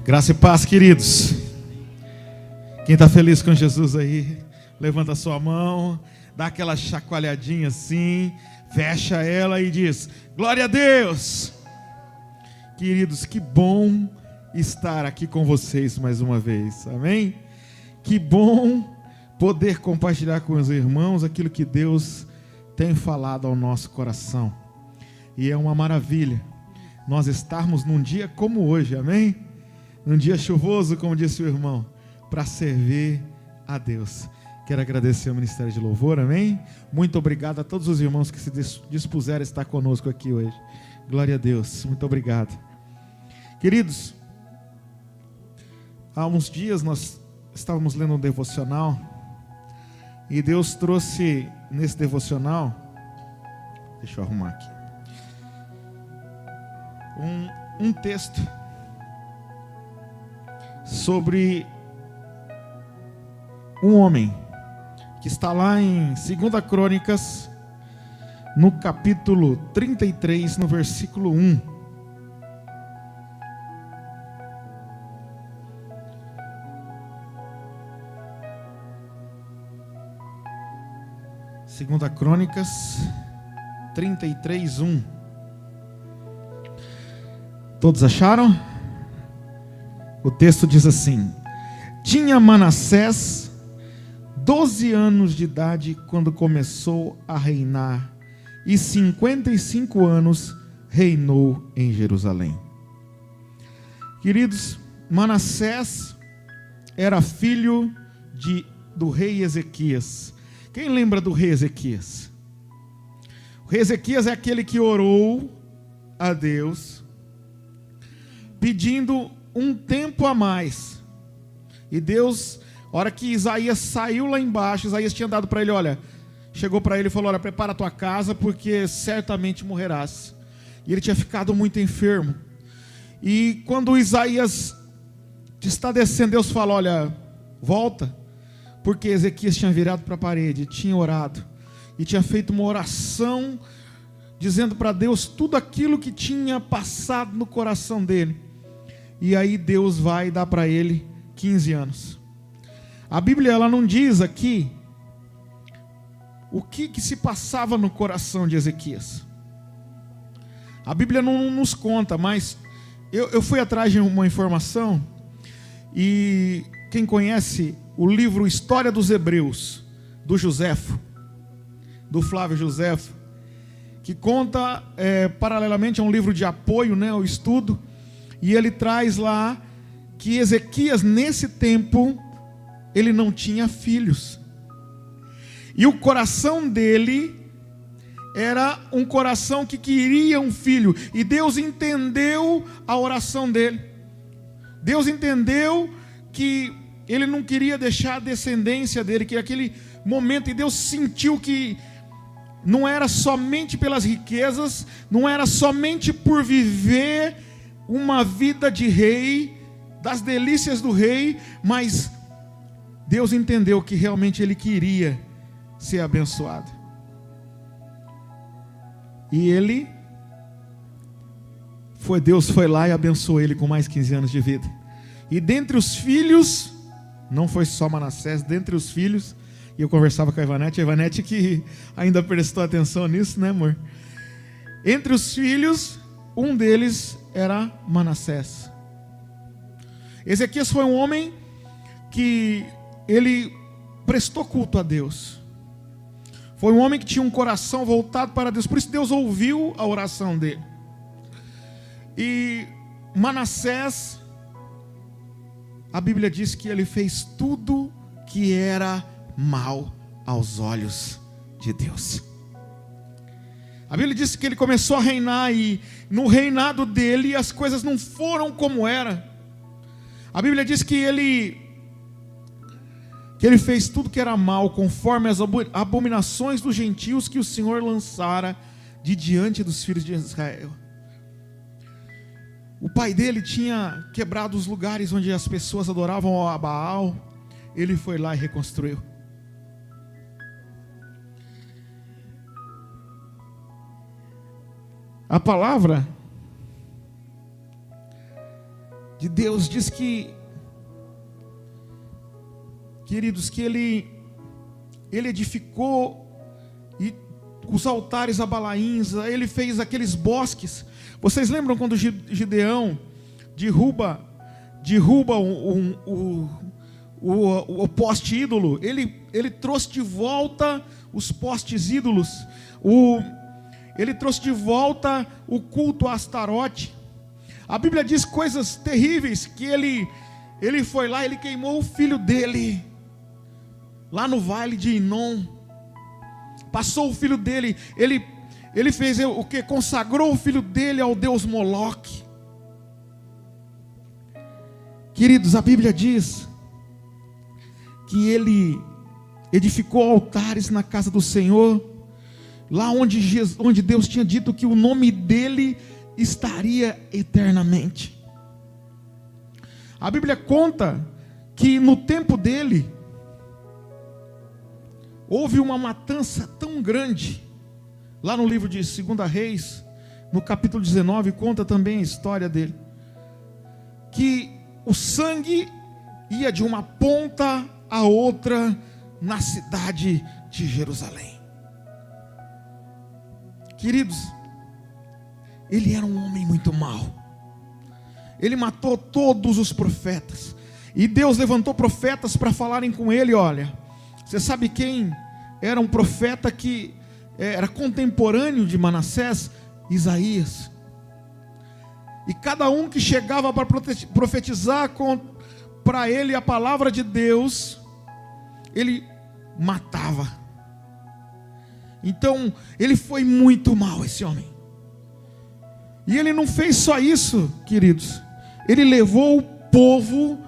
Graça e paz, queridos. Quem está feliz com Jesus aí, levanta a sua mão, dá aquela chacoalhadinha assim, fecha ela e diz: glória a Deus. Queridos, que bom estar aqui com vocês mais uma vez, amém? Que bom poder compartilhar com os irmãos aquilo que Deus tem falado ao nosso coração. E é uma maravilha nós estarmos num dia como hoje, amém? Num dia chuvoso, como disse o irmão, para servir a Deus. Quero agradecer ao Ministério de Louvor, amém? Muito obrigado a todos os irmãos que se dispuseram a estar conosco aqui hoje. Glória a Deus, muito obrigado. Queridos, há uns dias nós estávamos lendo um devocional e Deus trouxe nesse devocional, deixa eu arrumar aqui, um texto sobre um homem que está lá em 2 Crônicas, no capítulo 33, no versículo 1. Segunda Crônicas 33, 1. Todos acharam? O texto diz assim: tinha Manassés 12 anos de idade quando começou a reinar, e 55 anos reinou em Jerusalém. Queridos, Manassés era filho do rei Ezequias. Quem lembra do rei Ezequias? O rei Ezequias é aquele que orou a Deus, pedindo um tempo a mais. E Deus, a hora que Isaías saiu lá embaixo, Isaías tinha dado para ele, chegou para ele e falou: olha, prepara a tua casa, porque certamente morrerás. E ele tinha ficado muito enfermo. E quando Isaías está descendo, Deus fala: olha, volta. Porque Ezequias tinha virado para a parede, tinha orado, e tinha feito uma oração, dizendo para Deus tudo aquilo que tinha passado no coração dele. E aí Deus vai dar para ele 15 anos. A Bíblia, ela não diz aqui o que se passava no coração de Ezequias. A Bíblia não nos conta, mas eu fui atrás de uma informação, e quem conhece o livro História dos Hebreus, do Joséfo, do Flávio Joséfo, que conta, paralelamente a um livro de apoio, ao estudo, e ele traz lá que Ezequias, nesse tempo, ele não tinha filhos. E o coração dele era um coração que queria um filho. E Deus entendeu a oração dele. Deus entendeu que ele não queria deixar a descendência dele, que aquele momento, e Deus sentiu que não era somente pelas riquezas, não era somente por viver uma vida de rei, das delícias do rei, mas Deus entendeu que realmente ele queria ser abençoado. E Deus foi lá e abençoou ele com mais 15 anos de vida. E dentre os filhos, não foi só Manassés, dentre os filhos, e eu conversava com a Ivanete que ainda prestou atenção nisso, né, amor? Entre os filhos, um deles era Manassés. Ezequias foi um homem que ele prestou culto a Deus. Foi um homem que tinha um coração voltado para Deus, por isso Deus ouviu a oração dele. E Manassés, a Bíblia diz que ele fez tudo que era mal aos olhos de Deus. A Bíblia diz que ele começou a reinar, e no reinado dele as coisas não foram como era. A Bíblia diz que ele fez tudo que era mal, conforme as abominações dos gentios que o Senhor lançara de diante dos filhos de Israel. O pai dele tinha quebrado os lugares onde as pessoas adoravam a Baal. Ele foi lá e reconstruiu. A palavra de Deus diz que, queridos, que ele edificou os altares a Balaíns, ele fez aqueles bosques. Vocês lembram quando Gideão derruba o poste ídolo? Ele trouxe de volta os postes ídolos, ele trouxe de volta o culto a Astarote. A Bíblia diz coisas terríveis, que ele foi lá, ele queimou o filho dele, lá no vale de Inom. Passou o filho dele, ele fez o que? Consagrou o filho dele ao deus Moloque. Queridos, a Bíblia diz que ele edificou altares na casa do Senhor, lá onde Deus tinha dito que o nome dele estaria eternamente. A Bíblia conta que no tempo dele houve uma matança tão grande. Lá no livro de 2 Reis, no capítulo 19, conta também a história dele, que o sangue ia de uma ponta a outra na cidade de Jerusalém. Queridos, ele era um homem muito mau. Ele matou todos os profetas, e Deus levantou profetas para falarem com ele. Olha, você sabe quem era um profeta que era contemporâneo de Manassés? Isaías. E cada um que chegava para profetizar para ele a palavra de Deus, ele matava. Então ele foi muito mal, esse homem. E ele não fez só isso, queridos. Ele levou o povo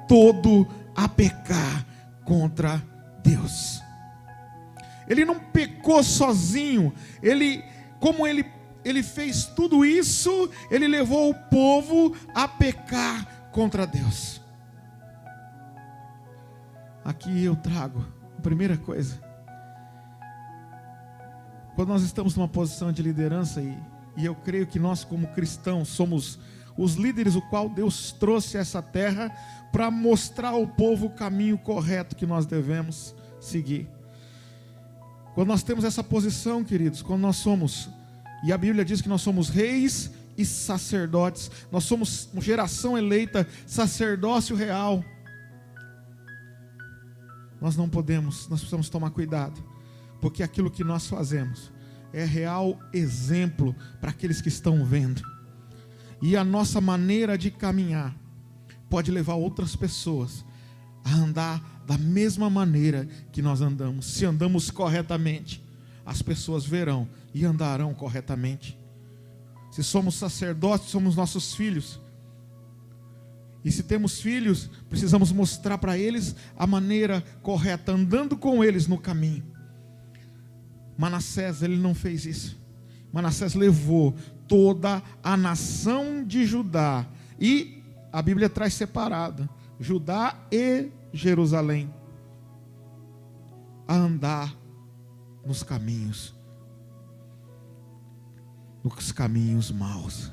todo a pecar contra Deus. Ele não pecou sozinho. Como ele fez tudo isso, ele levou o povo a pecar contra Deus. Aqui eu trago a primeira coisa. Quando nós estamos numa posição de liderança, e eu creio que nós como cristãos somos os líderes o qual Deus trouxe a essa terra para mostrar ao povo o caminho correto que nós devemos seguir. Quando nós temos essa posição, queridos, quando nós somos, e a Bíblia diz que nós somos reis e sacerdotes, nós somos geração eleita, sacerdócio real. Nós precisamos tomar cuidado, porque aquilo que nós fazemos é real exemplo para aqueles que estão vendo. E a nossa maneira de caminhar pode levar outras pessoas a andar da mesma maneira que nós andamos. Se andamos corretamente, as pessoas verão e andarão corretamente. Se somos sacerdotes, somos nossos filhos. E se temos filhos, precisamos mostrar para eles a maneira correta, andando com eles no caminho. Manassés, ele não fez isso. Manassés levou toda a nação de Judá, e a Bíblia traz separado, Judá e Jerusalém, a andar nos caminhos maus.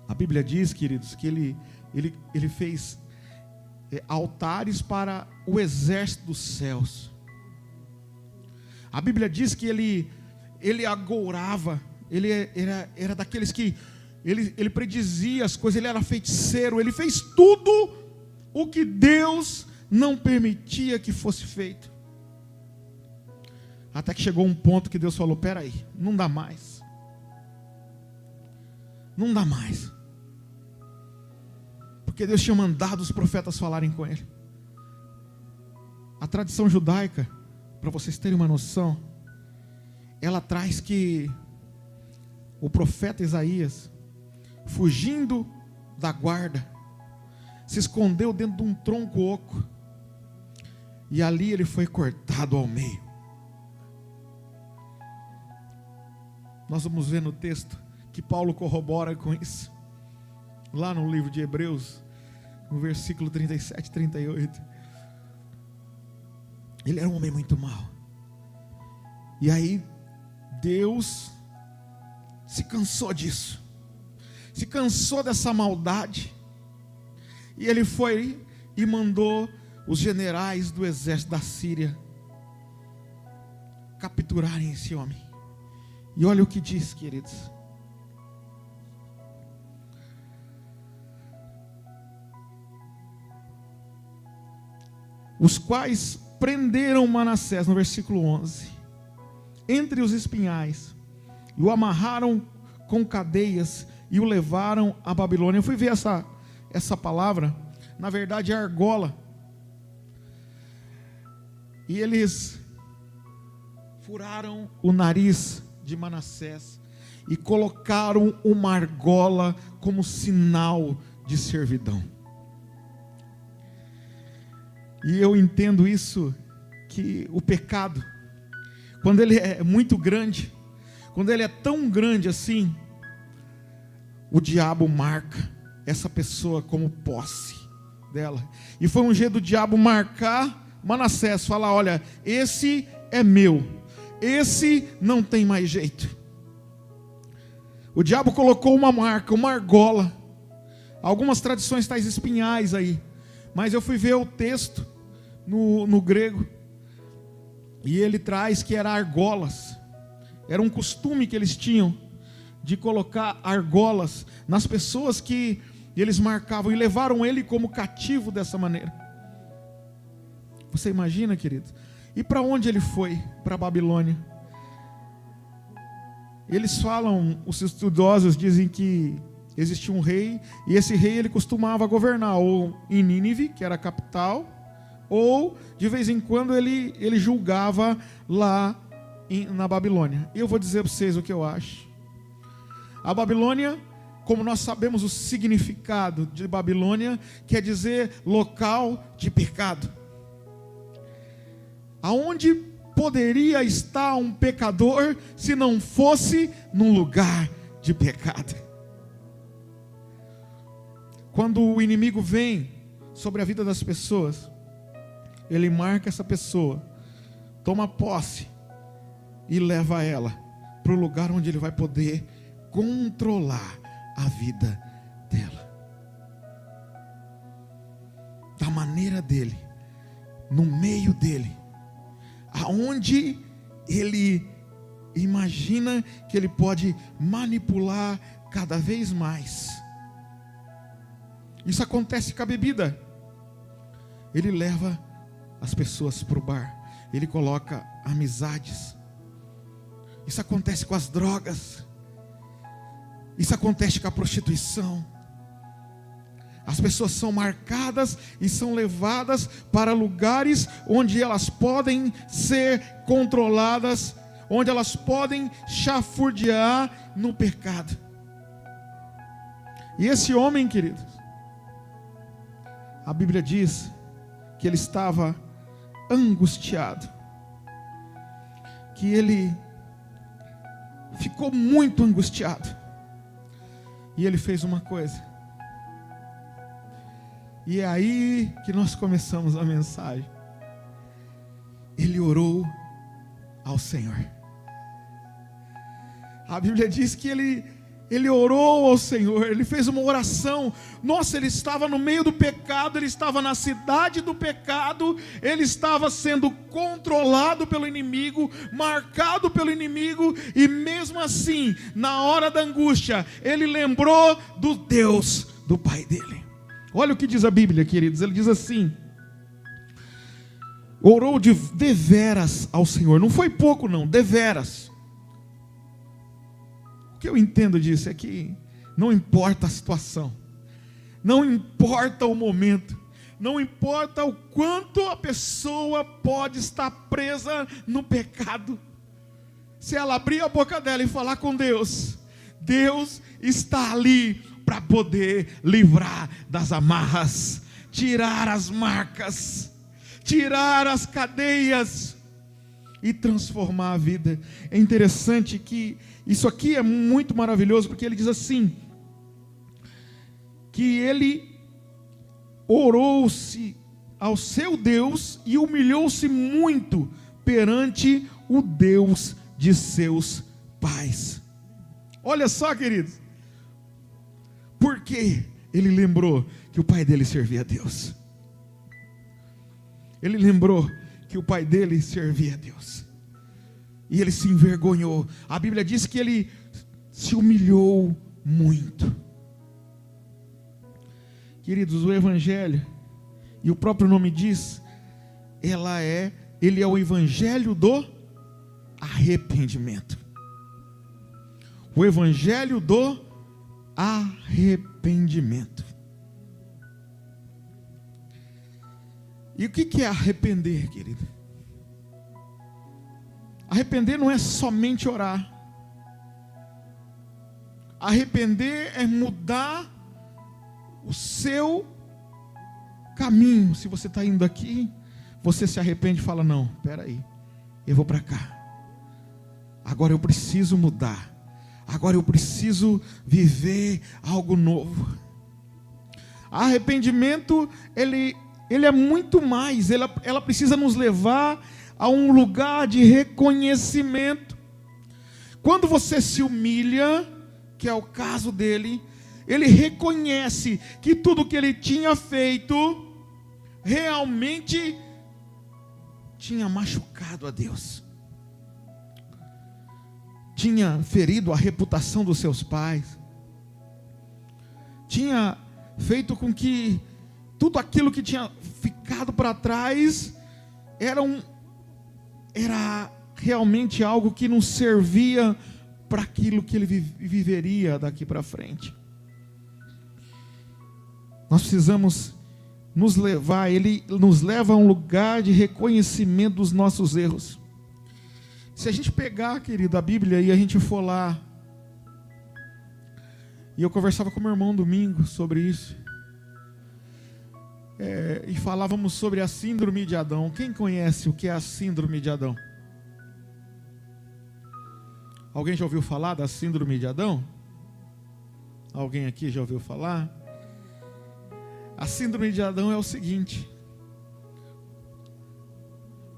A Bíblia diz, queridos, que ele fez altares para o exército dos céus. A Bíblia diz que ele agourava, ele era daqueles que ele predizia as coisas, ele era feiticeiro, ele fez tudo o que Deus não permitia que fosse feito. Até que chegou um ponto que Deus falou: peraí, não dá mais. Não dá mais. Porque Deus tinha mandado os profetas falarem com ele. A tradição judaica, para vocês terem uma noção, ela traz que o profeta Isaías, fugindo da guarda, se escondeu dentro de um tronco oco, e ali ele foi cortado ao meio. Nós vamos ver no texto que Paulo corrobora com isso, lá no livro de Hebreus, no versículo 37 e 38. Ele era um homem muito mau. E aí Deus se cansou disso. se cansou dessa maldade. E ele foi e mandou os generais do exército da Síria capturarem esse homem. E olha o que diz, queridos. Os quais prenderam Manassés, no versículo 11, entre os espinhais, e o amarraram com cadeias e o levaram à Babilônia. Eu fui ver essa palavra, na verdade é argola. E eles furaram o nariz de Manassés e colocaram uma argola como sinal de servidão. E eu entendo isso, que o pecado, quando ele é muito grande, quando ele é tão grande assim, o diabo marca essa pessoa como posse dela. E foi um jeito do diabo marcar Manassés, falar: olha, esse é meu, esse não tem mais jeito. O diabo colocou uma marca, uma argola. Algumas tradições tais espinhais aí, mas eu fui ver o texto no grego, e ele traz que era argolas. Era um costume que eles tinham de colocar argolas nas pessoas que eles marcavam, e levaram ele como cativo dessa maneira. Você imagina, querido? E para onde ele foi? Para a Babilônia. Eles falam, os estudiosos dizem que existia um rei, e esse rei ele costumava governar ou em Nínive, que era a capital, ou de vez em quando ele julgava lá na Babilônia. E eu vou dizer para vocês o que eu acho. A Babilônia, como nós sabemos o significado de Babilônia, quer dizer local de pecado. Aonde poderia estar um pecador se não fosse num lugar de pecado? Quando o inimigo vem sobre a vida das pessoas, ele marca essa pessoa, toma posse e leva ela para o lugar onde ele vai poder controlar a vida dela, da maneira dele, no meio dele, aonde ele imagina que ele pode manipular cada vez mais. Isso acontece com a bebida. Ele leva as pessoas para o bar, ele coloca amizades. Isso acontece com as drogas, isso acontece com a prostituição. As pessoas são marcadas e são levadas para lugares onde elas podem ser controladas, onde elas podem chafurdear no pecado. E esse homem, queridos, a Bíblia diz que ele estava angustiado, que ele ficou muito angustiado, e ele fez uma coisa, e é aí que nós começamos a mensagem. Ele orou ao Senhor. A Bíblia diz que ele orou ao Senhor, ele fez uma oração. Nossa, ele estava no meio do pecado, ele estava na cidade do pecado, ele estava sendo controlado pelo inimigo, marcado pelo inimigo, e mesmo assim, na hora da angústia, ele lembrou do Deus do pai dele. Olha o que diz a Bíblia, queridos. Ele diz assim: orou de deveras ao Senhor. Não foi pouco não, deveras. O que eu entendo disso é que não importa a situação, não importa o momento, não importa o quanto a pessoa pode estar presa no pecado, se ela abrir a boca dela e falar com Deus, Deus está ali para poder livrar das amarras, tirar as marcas, tirar as cadeias e transformar a vida. É interessante que isso aqui é muito maravilhoso, porque ele diz assim, que ele orou-se ao seu Deus e humilhou-se muito perante o Deus de seus pais. Olha só, queridos, Porque ele lembrou que o pai dele servia a Deus. Ele lembrou que o pai dele servia a Deus. E ele se envergonhou. A Bíblia diz que ele se humilhou muito. Queridos, o Evangelho, e o próprio nome diz, ele é o Evangelho do arrependimento. O Evangelho do arrependimento. E o que é arrepender, querido? Arrepender não é somente orar. Arrepender é mudar o seu caminho. Se você está indo aqui, você se arrepende e fala: não, espera aí, eu vou para cá. Agora eu preciso mudar. Agora eu preciso viver algo novo. Arrependimento, ele é muito mais. Ela precisa nos levar a um lugar de reconhecimento. Quando você se humilha, que é o caso dele, ele reconhece que tudo que ele tinha feito realmente tinha machucado a Deus, tinha ferido a reputação dos seus pais, tinha feito com que tudo aquilo que tinha ficado para trás era realmente algo que não servia para aquilo que ele viveria daqui para frente. Nós precisamos nos levar, ele nos leva a um lugar de reconhecimento dos nossos erros. Se a gente pegar, querido, a Bíblia e a gente for lá, e eu conversava com meu irmão domingo sobre isso, e falávamos sobre a síndrome de Adão. Quem conhece o que é a síndrome de Adão? Alguém já ouviu falar da síndrome de Adão? Alguém aqui já ouviu falar? A síndrome de Adão é o seguinte: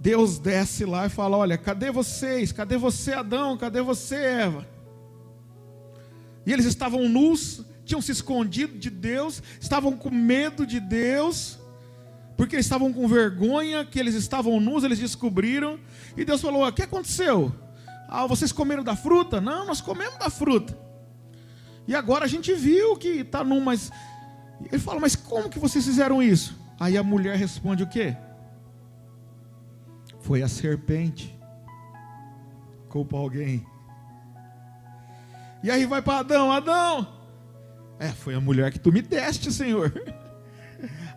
Deus desce lá e fala: olha, cadê vocês? Cadê você, Adão? Cadê você, Eva? E eles estavam nus, tinham se escondido de Deus, estavam com medo de Deus, porque eles estavam com vergonha que eles estavam nus. Eles descobriram, e Deus falou: o que aconteceu? Vocês comeram da fruta? Não, nós comemos da fruta. E agora a gente viu que está nu, mas... Ele fala: mas como que vocês fizeram isso? Aí a mulher responde o quê? Foi a serpente. Culpa alguém. E aí vai para Adão: Adão, foi a mulher que tu me deste, Senhor.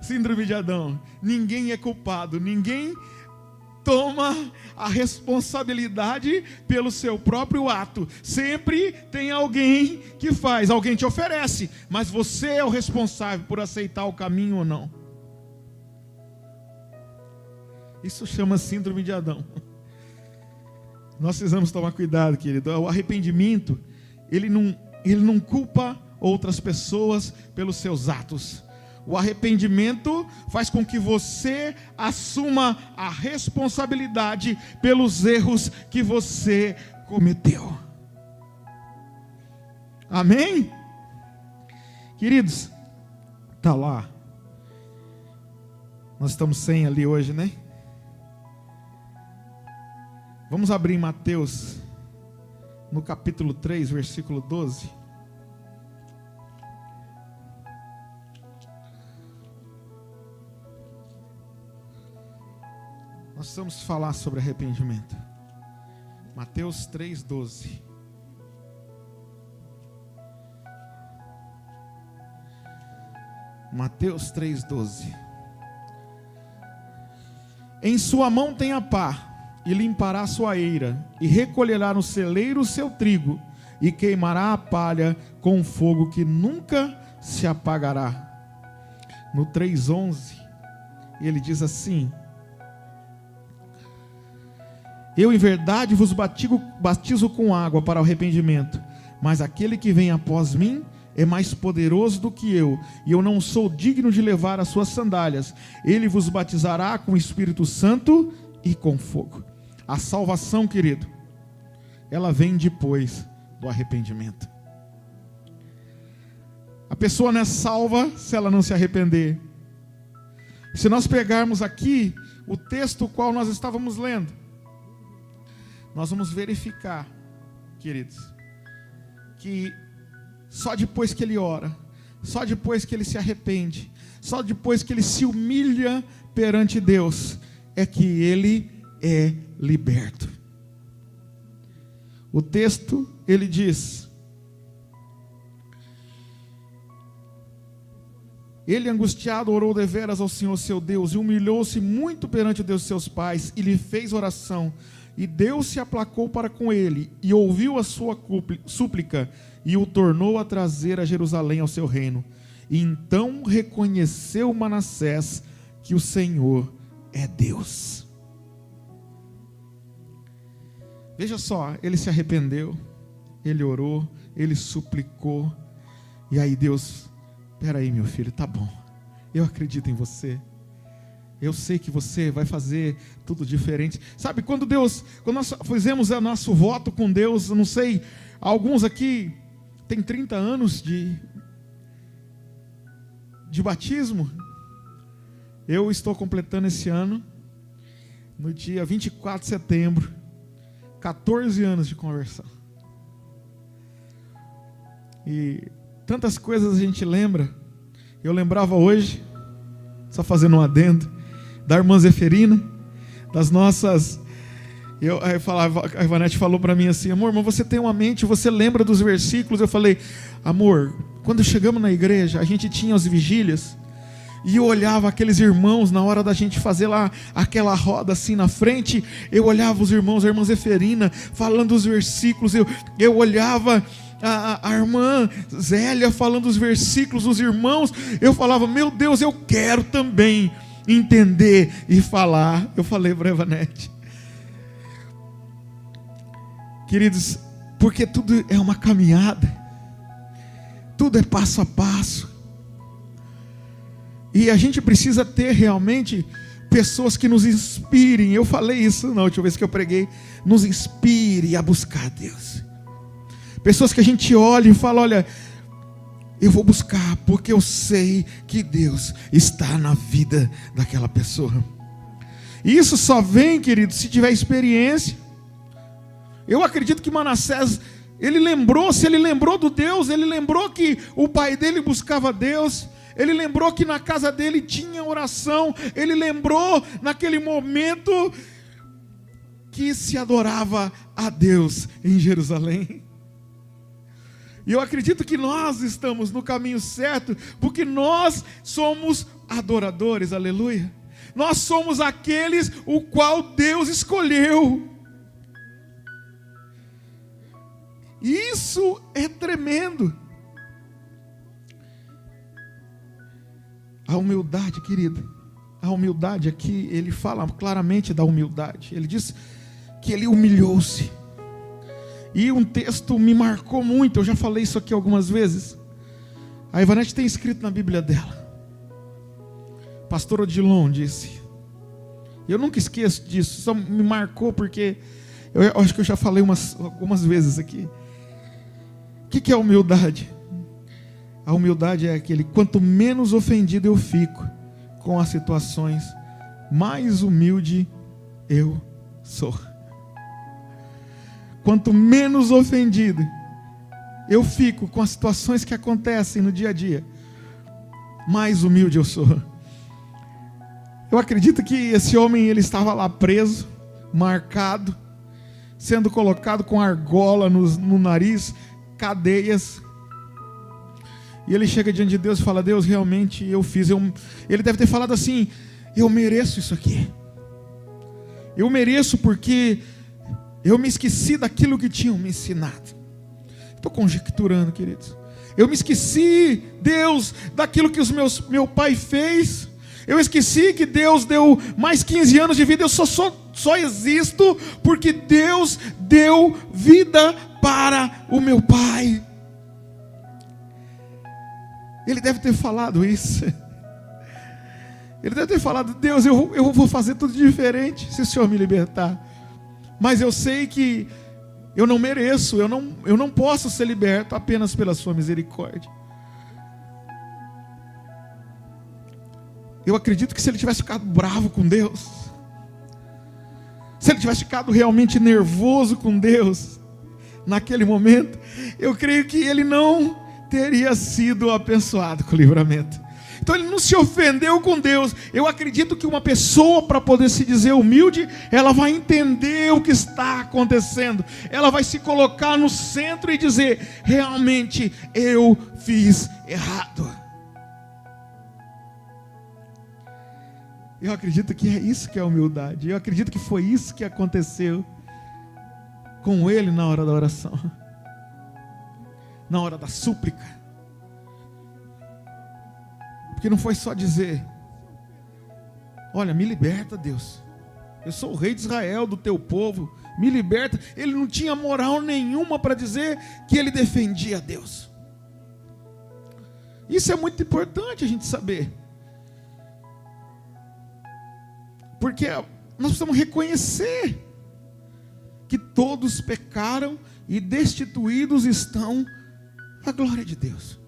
Síndrome de Adão. Ninguém é culpado, ninguém toma a responsabilidade pelo seu próprio ato. Sempre tem alguém que faz. Alguém te oferece, mas você é o responsável por aceitar o caminho ou não. Isso chama síndrome de Adão. Nós precisamos tomar cuidado, querido. O arrependimento, ele não culpa outras pessoas pelos seus atos. O arrependimento faz com que você assuma a responsabilidade pelos erros que você cometeu. Amém? Queridos, está lá. Nós estamos sem ali hoje, né? Vamos abrir em Mateus, no capítulo 3, versículo 12. Nós vamos falar sobre arrependimento. Mateus 3:12. Mateus 3:12. Em sua mão tem a pá, e limpará sua eira, e recolherá no celeiro o seu trigo, e queimará a palha com um fogo que nunca se apagará. No 3:11, ele diz assim: eu em verdade vos batizo com água para o arrependimento, mas aquele que vem após mim é mais poderoso do que eu, e eu não sou digno de levar as suas sandálias. Ele vos batizará com o Espírito Santo e com fogo. A salvação, querido, ela vem depois do arrependimento. A pessoa não é salva se ela não se arrepender. Se nós pegarmos aqui o texto qual nós estávamos lendo, nós vamos verificar, queridos, que só depois que ele ora, só depois que ele se arrepende, só depois que ele se humilha perante Deus, é que ele é liberto. O texto, ele diz: ele, angustiado, orou deveras ao Senhor seu Deus, e humilhou-se muito perante o Deus de seus pais, e lhe fez oração, e Deus se aplacou para com ele, e ouviu a sua súplica, e o tornou a trazer a Jerusalém ao seu reino. E então reconheceu Manassés que o Senhor é Deus. Veja só, ele se arrependeu, ele orou, ele suplicou, e aí Deus: espera aí, meu filho, tá bom, eu acredito em você, eu sei que você vai fazer tudo diferente. Sabe, quando nós fizemos o nosso voto com Deus, eu não sei, alguns aqui têm 30 anos de batismo. Eu estou completando esse ano, no dia 24 de setembro, 14 anos de conversão. E tantas coisas a gente lembra. Eu lembrava hoje, só fazendo um adendo, da irmã Zeferina, das nossas... a Ivanete falou para mim assim: amor, mas você tem uma mente, você lembra dos versículos? Eu falei: amor, quando chegamos na igreja, a gente tinha as vigílias, e eu olhava aqueles irmãos, na hora da gente fazer lá aquela roda assim na frente, eu olhava os irmãos, a irmã Zeferina falando os versículos, eu olhava a irmã Zélia falando os versículos dos irmãos, eu falava: meu Deus, eu quero também entender e falar. Eu falei para a Evanete: queridos, porque tudo é uma caminhada, tudo é passo a passo, e a gente precisa ter realmente pessoas que nos inspirem. Eu falei isso na última vez que eu preguei: nos inspire a buscar a Deus. Pessoas que a gente olha e fala: olha, eu vou buscar, porque eu sei que Deus está na vida daquela pessoa. E isso só vem, querido, se tiver experiência. Eu acredito que Manassés, se ele lembrou do Deus, ele lembrou que o pai dele buscava Deus, ele lembrou que na casa dele tinha oração, ele lembrou naquele momento que se adorava a Deus em Jerusalém. E eu acredito que nós estamos no caminho certo, porque nós somos adoradores, aleluia. Nós somos aqueles o qual Deus escolheu. Isso é tremendo. A humildade, querido, a humildade aqui, ele fala claramente da humildade. Ele diz que ele humilhou-se. E um texto me marcou muito, eu já falei isso aqui algumas vezes. A Ivanete tem escrito na Bíblia dela. Pastor Odilon disse. Eu nunca esqueço disso, só me marcou porque eu acho que eu já falei algumas vezes aqui. O que é humildade? A humildade é aquele: quanto menos ofendido eu fico com as situações, mais humilde eu sou. Quanto menos ofendido eu fico com as situações que acontecem no dia a dia, mais humilde eu sou. Eu acredito que esse homem, ele estava lá preso, marcado, sendo colocado com argola no nariz, cadeias. E ele chega diante de Deus e fala: Deus, realmente eu fiz. Ele deve ter falado assim: eu mereço isso aqui. Eu mereço porque eu me esqueci daquilo que tinham me ensinado. Estou conjecturando, queridos. Eu me esqueci, Deus, daquilo que meu pai fez. Eu esqueci que Deus deu mais 15 anos de vida. Eu só existo porque Deus deu vida para o meu pai. Ele deve ter falado isso. Ele deve ter falado: Deus, eu vou fazer tudo diferente se o Senhor me libertar. Mas eu sei que eu não mereço, eu não posso ser liberto apenas pela sua misericórdia. Eu acredito que se ele tivesse ficado bravo com Deus, se ele tivesse ficado realmente nervoso com Deus, naquele momento, eu creio que ele não teria sido abençoado com o livramento. Então ele não se ofendeu com Deus. Eu acredito que uma pessoa, para poder se dizer humilde, ela vai entender o que está acontecendo. Ela vai se colocar no centro e dizer: realmente eu fiz errado. Eu acredito que é isso que é humildade. Eu acredito que foi isso que aconteceu com ele na hora da oração, na hora da súplica. Porque não foi só dizer: olha, me liberta, Deus, eu sou o rei de Israel, do teu povo, me liberta. Ele não tinha moral nenhuma para dizer que ele defendia Deus. Isso é muito importante a gente saber, porque nós precisamos reconhecer que todos pecaram e destituídos estão da glória de Deus.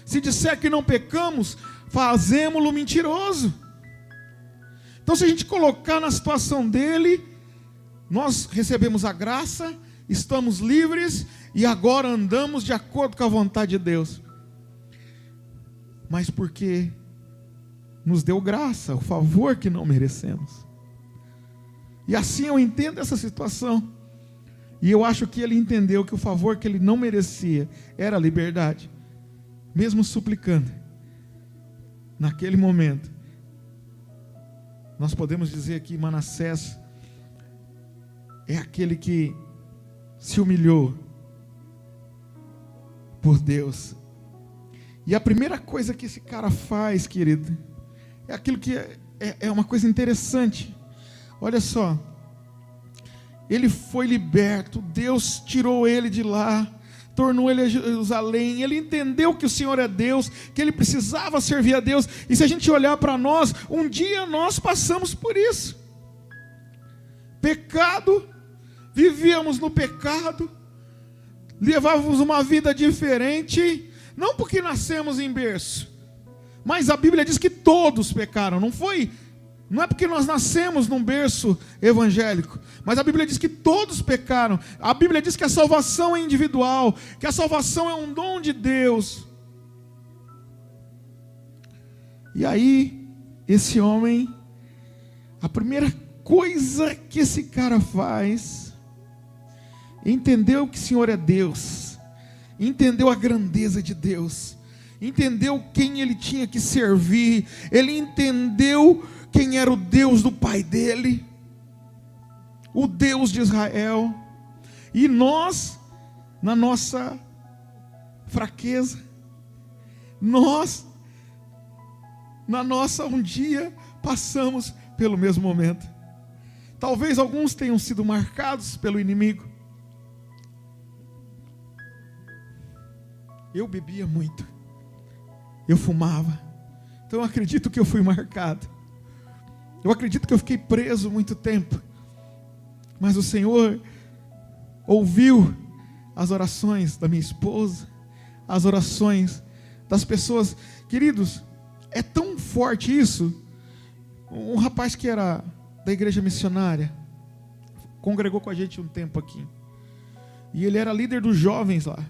Se disser que não pecamos, fazemo-lo mentiroso. Então, se a gente colocar na situação dele, nós recebemos a graça, estamos livres e agora andamos de acordo com a vontade de Deus. Mas porque nos deu graça, o favor que não merecemos. E assim eu entendo essa situação. E eu acho que ele entendeu que o favor que ele não merecia era a liberdade. Mesmo suplicando, naquele momento, nós podemos dizer que Manassés é aquele que se humilhou por Deus. E a primeira coisa que esse cara faz, querido, é aquilo que é uma coisa interessante. Olha só, ele foi liberto, Deus tirou ele de lá, tornou ele a Jerusalém, ele entendeu que o Senhor é Deus, que ele precisava servir a Deus. E se a gente olhar para nós, um dia nós passamos por isso. Pecado, vivíamos no pecado, levávamos uma vida diferente, não porque nascemos em berço, mas a Bíblia diz que todos pecaram, não é porque nós nascemos num berço evangélico, mas a Bíblia diz que todos pecaram. A Bíblia diz que a salvação é individual, que a salvação é um dom de Deus. E aí, esse homem, a primeira coisa que esse cara faz, entendeu que o Senhor é Deus, entendeu a grandeza de Deus, entendeu quem ele tinha que servir, ele entendeu quem era o Deus do pai dele, o Deus de Israel. E nós, na nossa fraqueza, nós, na nossa um dia, passamos pelo mesmo momento. Talvez alguns tenham sido marcados pelo inimigo. Eu bebia muito, eu fumava, então eu acredito que eu fui marcado. Eu acredito que eu fiquei preso muito tempo, mas o Senhor ouviu as orações da minha esposa, as orações das pessoas. Queridos, é tão forte isso. Um rapaz que era da igreja missionária, congregou com a gente um tempo aqui, e ele era líder dos jovens lá,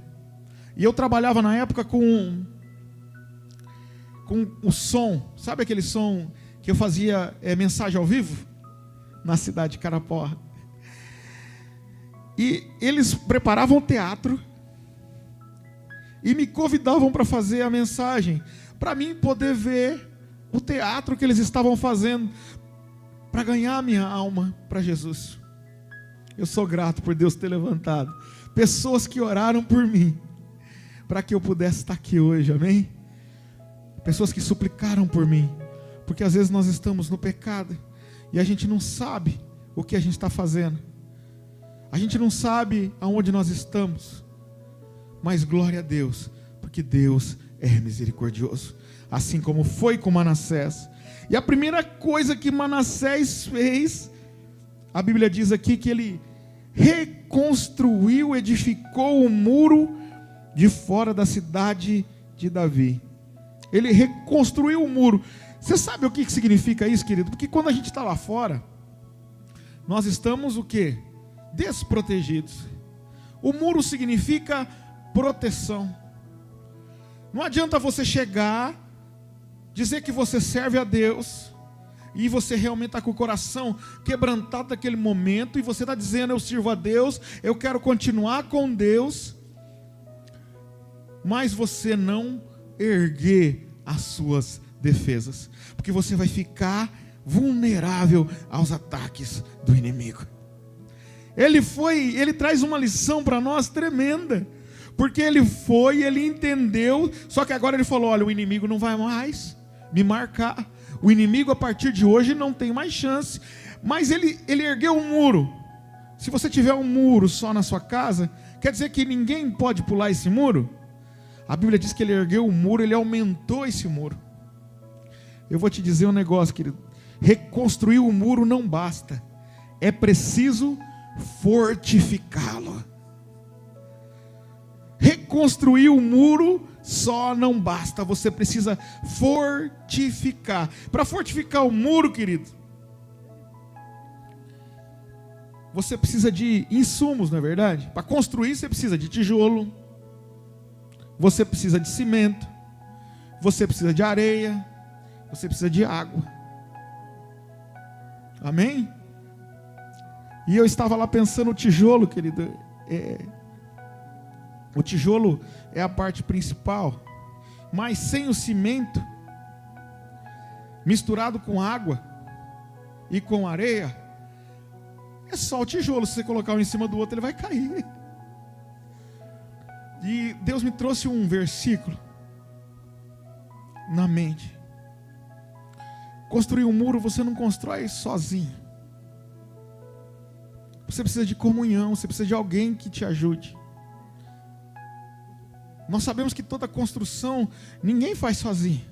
e eu trabalhava na época com o som, sabe aquele som que eu fazia mensagem ao vivo na cidade de Caraporra, e eles preparavam o teatro e me convidavam para fazer a mensagem, para mim poder ver o teatro que eles estavam fazendo, para ganhar a minha alma para Jesus. Eu sou grato por Deus ter levantado pessoas que oraram por mim, para que eu pudesse estar aqui hoje, amém? Pessoas que suplicaram por mim, porque às vezes nós estamos no pecado e a gente não sabe o que a gente está fazendo, a gente não sabe aonde nós estamos, mas glória a Deus, porque Deus é misericordioso, assim como foi com Manassés. E a primeira coisa que Manassés fez, a Bíblia diz aqui que ele reconstruiu, edificou o muro de fora da cidade de Davi. Ele reconstruiu o muro. Você sabe o que significa isso, querido? Porque quando a gente está lá fora, nós estamos o quê? Desprotegidos. O muro significa proteção. Não adianta você chegar, dizer que você serve a Deus, e você realmente está com o coração quebrantado naquele momento, e você está dizendo: eu sirvo a Deus, eu quero continuar com Deus, mas você não erguer as suas defesas, porque você vai ficar vulnerável aos ataques do inimigo. Ele traz uma lição para nós tremenda, porque ele entendeu, só que agora ele falou: olha, o inimigo não vai mais me marcar, o inimigo a partir de hoje não tem mais chance. Mas ele ergueu um muro. Se você tiver um muro só na sua casa, quer dizer que ninguém pode pular esse muro? A Bíblia diz que ele ergueu um muro, ele aumentou esse muro. Eu vou te dizer um negócio, querido: reconstruir o muro não basta, é preciso fortificá-lo. Reconstruir o muro só não basta, você precisa fortificar. Para fortificar o muro, querido, você precisa de insumos, não é verdade? Para construir você precisa de tijolo, você precisa de cimento, você precisa de areia, você precisa de água. Amém? E eu estava lá pensando, o tijolo, querido, o tijolo é a parte principal, mas sem o cimento, misturado com água e com areia, é só o tijolo. Se você colocar um em cima do outro, ele vai cair. E Deus me trouxe um versículo na mente. Construir um muro você não constrói sozinho. Você precisa de comunhão, você precisa de alguém que te ajude. Nós sabemos que toda construção, ninguém faz sozinho.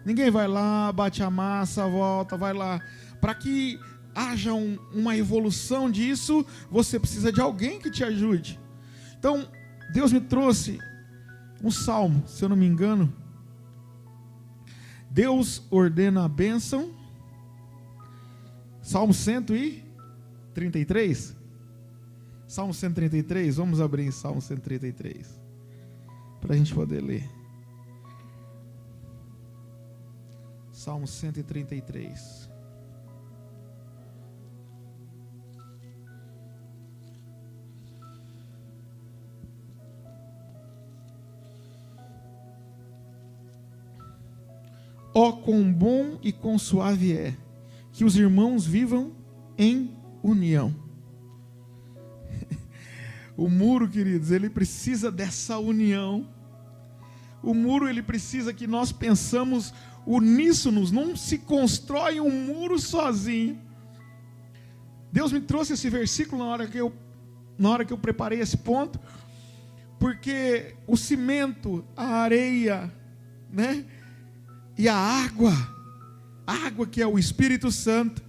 Ninguém vai lá, bate a massa, volta, vai lá. Para que haja uma evolução disso, você precisa de alguém que te ajude. Então, Deus me trouxe um salmo, se eu não me engano. Deus ordena a bênção. Salmo 133. Salmo 133, vamos abrir em Salmo 133. Para a gente poder ler. Salmo 133. Ó, quão bom e quão suave é que os irmãos vivam em união. O muro, queridos, ele precisa dessa união. O muro, ele precisa que nós pensamos uníssonos. Não se constrói um muro sozinho. Deus me trouxe esse versículo na hora que eu preparei esse ponto, porque o cimento, a areia, né, e a água que é o Espírito Santo,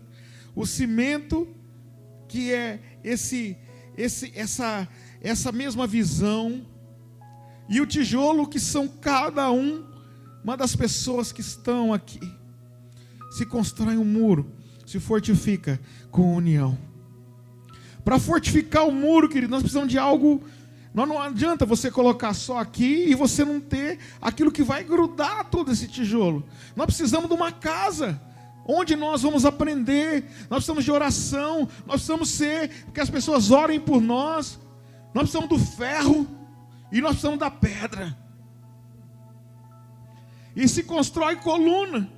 o cimento que é essa mesma visão, e o tijolo que são cada uma das pessoas que estão aqui. Se constrói um muro, se fortifica com união. Para fortificar o muro, querido, nós precisamos de algo. Não adianta você colocar só aqui e você não ter aquilo que vai grudar todo esse tijolo. Nós precisamos de uma casa onde nós vamos aprender. Nós precisamos de oração. Nós precisamos que as pessoas orem por nós. Nós precisamos do ferro e nós precisamos da pedra. E se constrói coluna.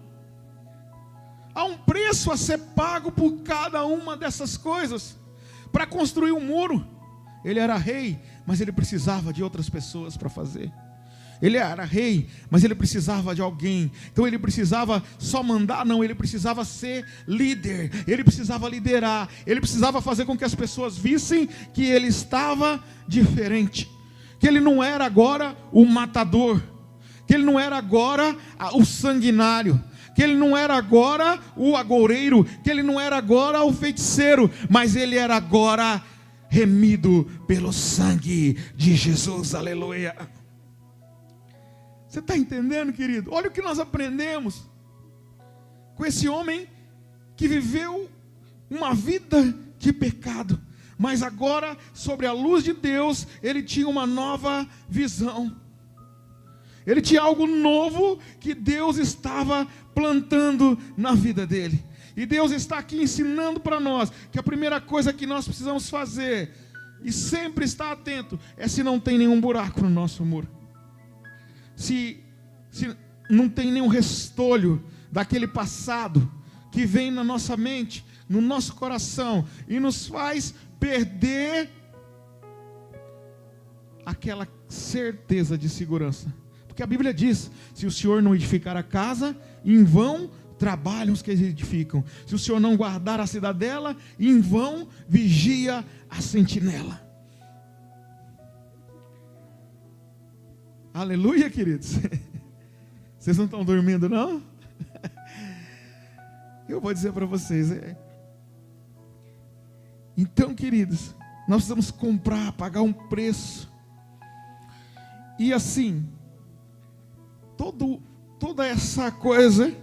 Há um preço a ser pago por cada uma dessas coisas. Para construir um muro. Ele era rei, mas ele precisava de outras pessoas para fazer. Ele era rei, mas ele precisava de alguém. Então ele precisava só mandar? Não, ele precisava ser líder. Ele precisava liderar. Ele precisava fazer com que as pessoas vissem que ele estava diferente. Que ele não era agora o matador. Que ele não era agora o sanguinário. Que ele não era agora o agoureiro. Que ele não era agora o feiticeiro. Mas ele era agora remido pelo sangue de Jesus. Aleluia. Você está entendendo, querido? Olha o que nós aprendemos. com esse homem que viveu uma vida de pecado, mas agora, sobre a luz de Deus, ele tinha uma nova visão. Ele tinha algo novo que Deus estava plantando na vida dele. E Deus está aqui ensinando para nós que a primeira coisa que nós precisamos fazer, e sempre estar atento, é se não tem nenhum buraco no nosso muro. Se não tem nenhum restolho daquele passado que vem na nossa mente, no nosso coração, e nos faz perder aquela certeza de segurança. Porque a Bíblia diz: se o Senhor não edificar a casa, em vão trabalham os que edificam. Se o Senhor não guardar a cidadela, em vão vigia a sentinela. Aleluia, queridos. Vocês não estão dormindo, não? Eu vou dizer para vocês. Então, queridos, nós precisamos comprar, pagar um preço. E assim, toda essa coisa,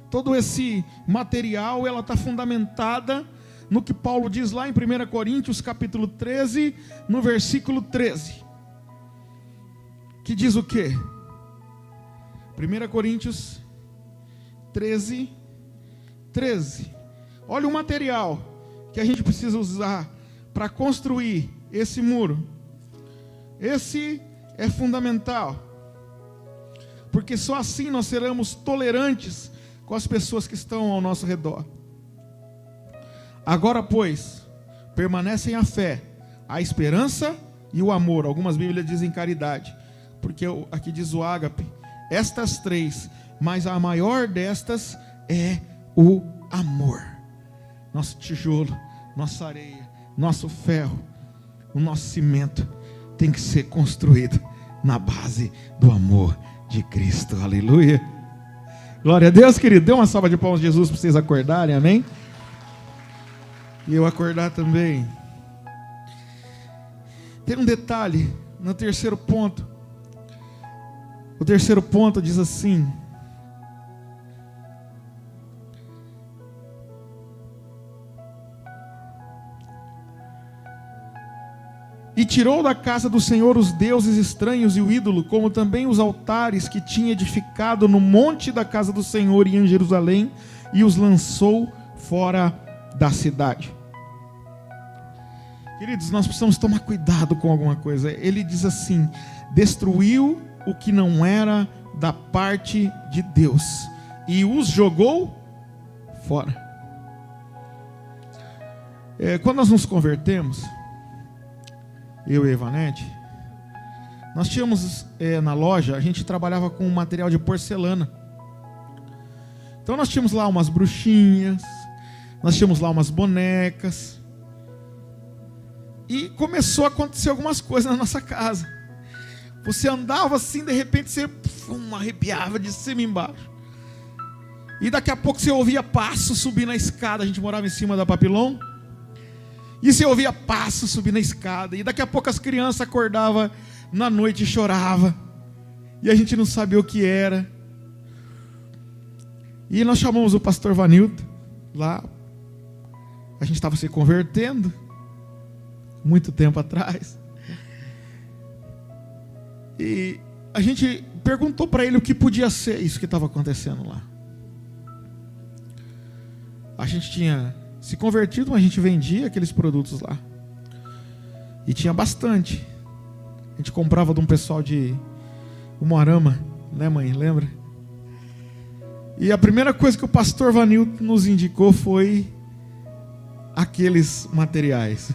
todo esse material, ela está fundamentada no que Paulo diz lá em 1 Coríntios capítulo 13, no versículo 13. Que diz o quê? 1 Coríntios 13, 13. Olha o material que a gente precisa usar para construir esse muro. Esse é fundamental, porque só assim nós seremos tolerantes com as pessoas que estão ao nosso redor. Agora, pois, permanecem a fé, a esperança e o amor. Algumas Bíblias dizem caridade, porque aqui diz o ágape. Estas três, mas a maior destas é o amor. Nosso tijolo, nossa areia, nosso ferro, o nosso cimento tem que ser construído na base do amor de Cristo. Aleluia. Glória a Deus, querido. Dê uma salva de palmas de Jesus para vocês acordarem, amém? E eu acordar também. Tem um detalhe no terceiro ponto. O terceiro ponto diz assim: e tirou da casa do Senhor os deuses estranhos e o ídolo, como também os altares que tinha edificado no monte da casa do Senhor e em Jerusalém, e os lançou fora da cidade. Queridos, nós precisamos tomar cuidado com alguma coisa. Ele diz assim: destruiu o que não era da parte de Deus e os jogou fora. Quando nós nos convertemos, eu e a Ivanete, nós tínhamos na loja, a gente trabalhava com material de porcelana. Então nós tínhamos lá umas bruxinhas, nós tínhamos lá umas bonecas, e começou a acontecer algumas coisas na nossa casa. Você andava assim, de repente você arrepiava de cima e embaixo. E daqui a pouco você ouvia passo subir na escada. A gente morava em cima da Papilão. E você ouvia passo subir na escada. E daqui a pouco as crianças acordavam na noite e choravam. E a gente não sabia o que era. E nós chamamos o pastor Vanilton lá. A gente estava se convertendo muito tempo atrás. E a gente perguntou para ele o que podia ser isso que estava acontecendo lá. A gente tinha se convertido, mas a gente vendia aqueles produtos lá. E tinha bastante. A gente comprava de um pessoal de Umuarama, né, mãe? Lembra? E a primeira coisa que o pastor Vanilton nos indicou foi aqueles materiais.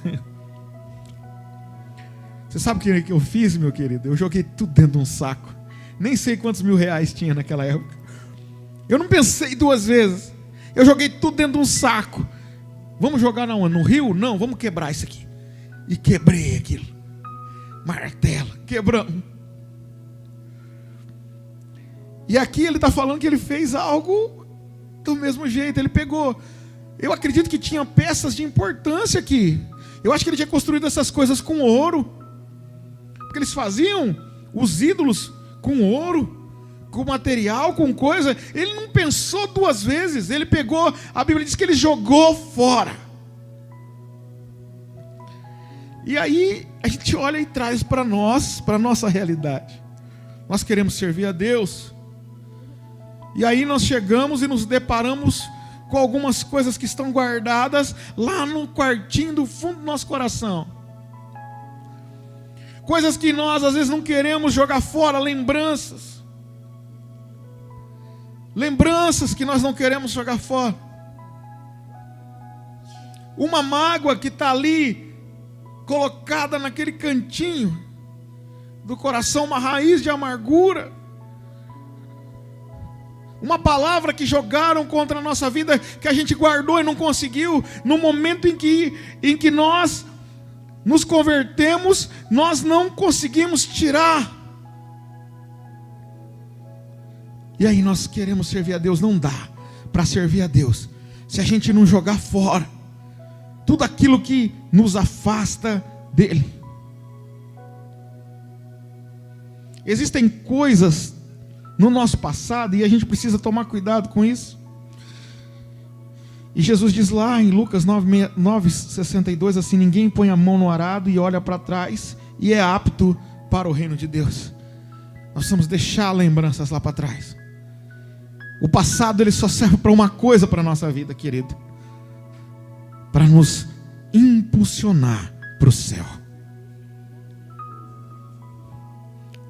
Você sabe o que eu fiz, meu querido? Eu joguei tudo dentro de um saco. Nem sei quantos R$1.000 tinha naquela época. Eu não pensei duas vezes. Eu joguei tudo dentro de um saco. Vamos jogar no rio? Não, vamos quebrar isso aqui. E quebrei aquilo. Martelo, quebramos. E aqui ele está falando que ele fez algo do mesmo jeito. Ele pegou. Eu acredito que tinha peças de importância aqui. Eu acho que ele tinha construído essas coisas com ouro. Porque eles faziam os ídolos com ouro, com material, com coisa, ele não pensou duas vezes, ele pegou, a Bíblia diz que ele jogou fora. E aí a gente olha e traz para nós, para a nossa realidade. Nós queremos servir a Deus, e aí nós chegamos e nos deparamos com algumas coisas que estão guardadas lá no quartinho do fundo do nosso coração. Coisas que nós às vezes não queremos jogar fora, lembranças. Lembranças que nós não queremos jogar fora. Uma mágoa que está ali, colocada naquele cantinho do coração, uma raiz de amargura. Uma palavra que jogaram contra a nossa vida, que a gente guardou e não conseguiu. No momento em que nós nos convertemos, nós não conseguimos tirar. E aí nós queremos servir a Deus. Não dá para servir a Deus se a gente não jogar fora tudo aquilo que nos afasta dele. Existem coisas no nosso passado e a gente precisa tomar cuidado com isso. E Jesus diz lá em Lucas 9:62 assim: ninguém põe a mão no arado e olha para trás e é apto para o reino de Deus. Nós precisamos deixar lembranças lá para trás. O passado ele só serve para uma coisa para a nossa vida, querido: para nos impulsionar para o céu.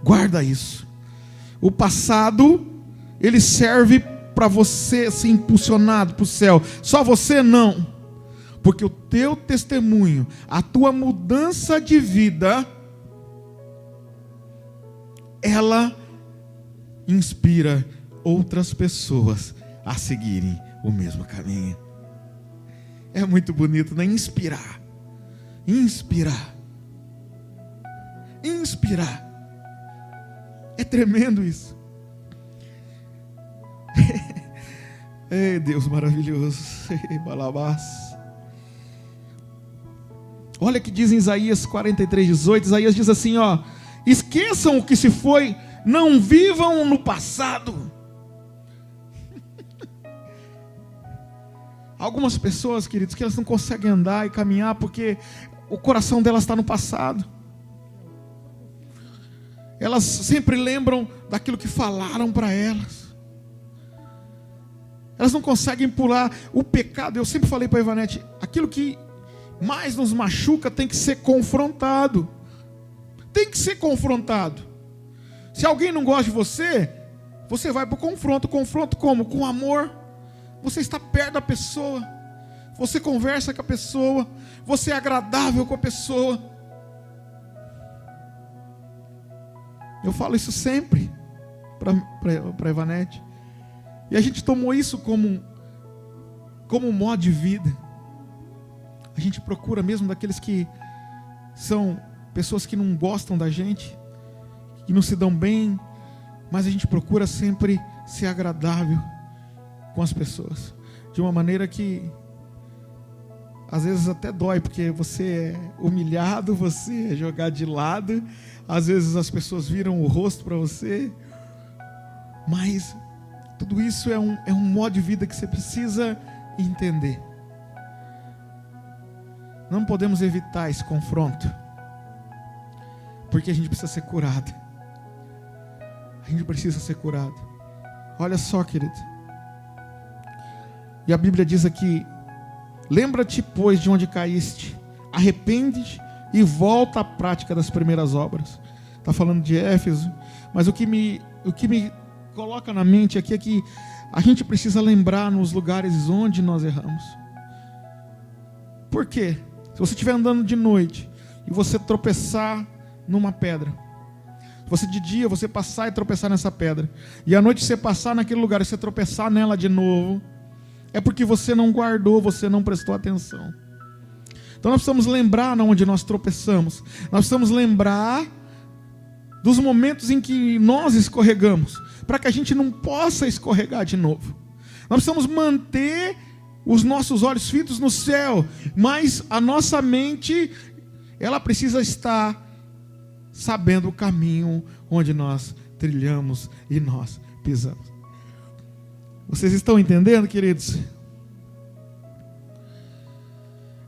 Guarda isso. O passado ele serve para você ser impulsionado para o céu. Só você não, porque o teu testemunho, a tua mudança de vida, ela inspira outras pessoas a seguirem o mesmo caminho. É muito bonito, né? Inspirar. É tremendo isso. Ei, Deus maravilhoso. Balabás. Olha o que diz em Isaías 43:18. Isaías diz assim, ó: esqueçam o que se foi, não vivam no passado. Algumas pessoas, queridos, que elas não conseguem andar e caminhar porque o coração delas está no passado. Elas sempre lembram daquilo que falaram para elas. Elas não conseguem pular o pecado. Eu sempre falei para a Ivanete, aquilo que mais nos machuca tem que ser confrontado. Tem que ser confrontado. Se alguém não gosta de você, você vai para o confronto. Confronto como? Com amor. Você está perto da pessoa, você conversa com a pessoa, você é agradável com a pessoa. Eu falo isso sempre para a Ivanete. E a gente tomou isso como um modo de vida. A gente procura mesmo daqueles que são pessoas que não gostam da gente, que não se dão bem, mas a gente procura sempre ser agradável com as pessoas, de uma maneira que às vezes até dói, porque você é humilhado, você é jogado de lado, às vezes as pessoas viram o rosto para você, mas tudo isso é um modo de vida que você precisa entender. Não podemos evitar esse confronto, porque a gente precisa ser curado. A gente precisa ser curado. Olha só, querido. E a Bíblia diz aqui: lembra-te, pois, de onde caíste, arrepende-te e volta à prática das primeiras obras. Está falando de Éfeso, mas o que me coloca na mente aqui é que a gente precisa lembrar nos lugares onde nós erramos. Por quê? Se você estiver andando de noite e você tropeçar numa pedra, você de dia você passar e tropeçar nessa pedra, e à noite você passar naquele lugar e você tropeçar nela de novo, é porque você não guardou, você não prestou atenção. Então nós precisamos lembrar onde nós tropeçamos. Nós precisamos lembrar dos momentos em que nós escorregamos, para que a gente não possa escorregar de novo. Nós precisamos manter os nossos olhos fitos no céu, mas a nossa mente, ela precisa estar sabendo o caminho onde nós trilhamos e nós pisamos. Vocês estão entendendo, queridos?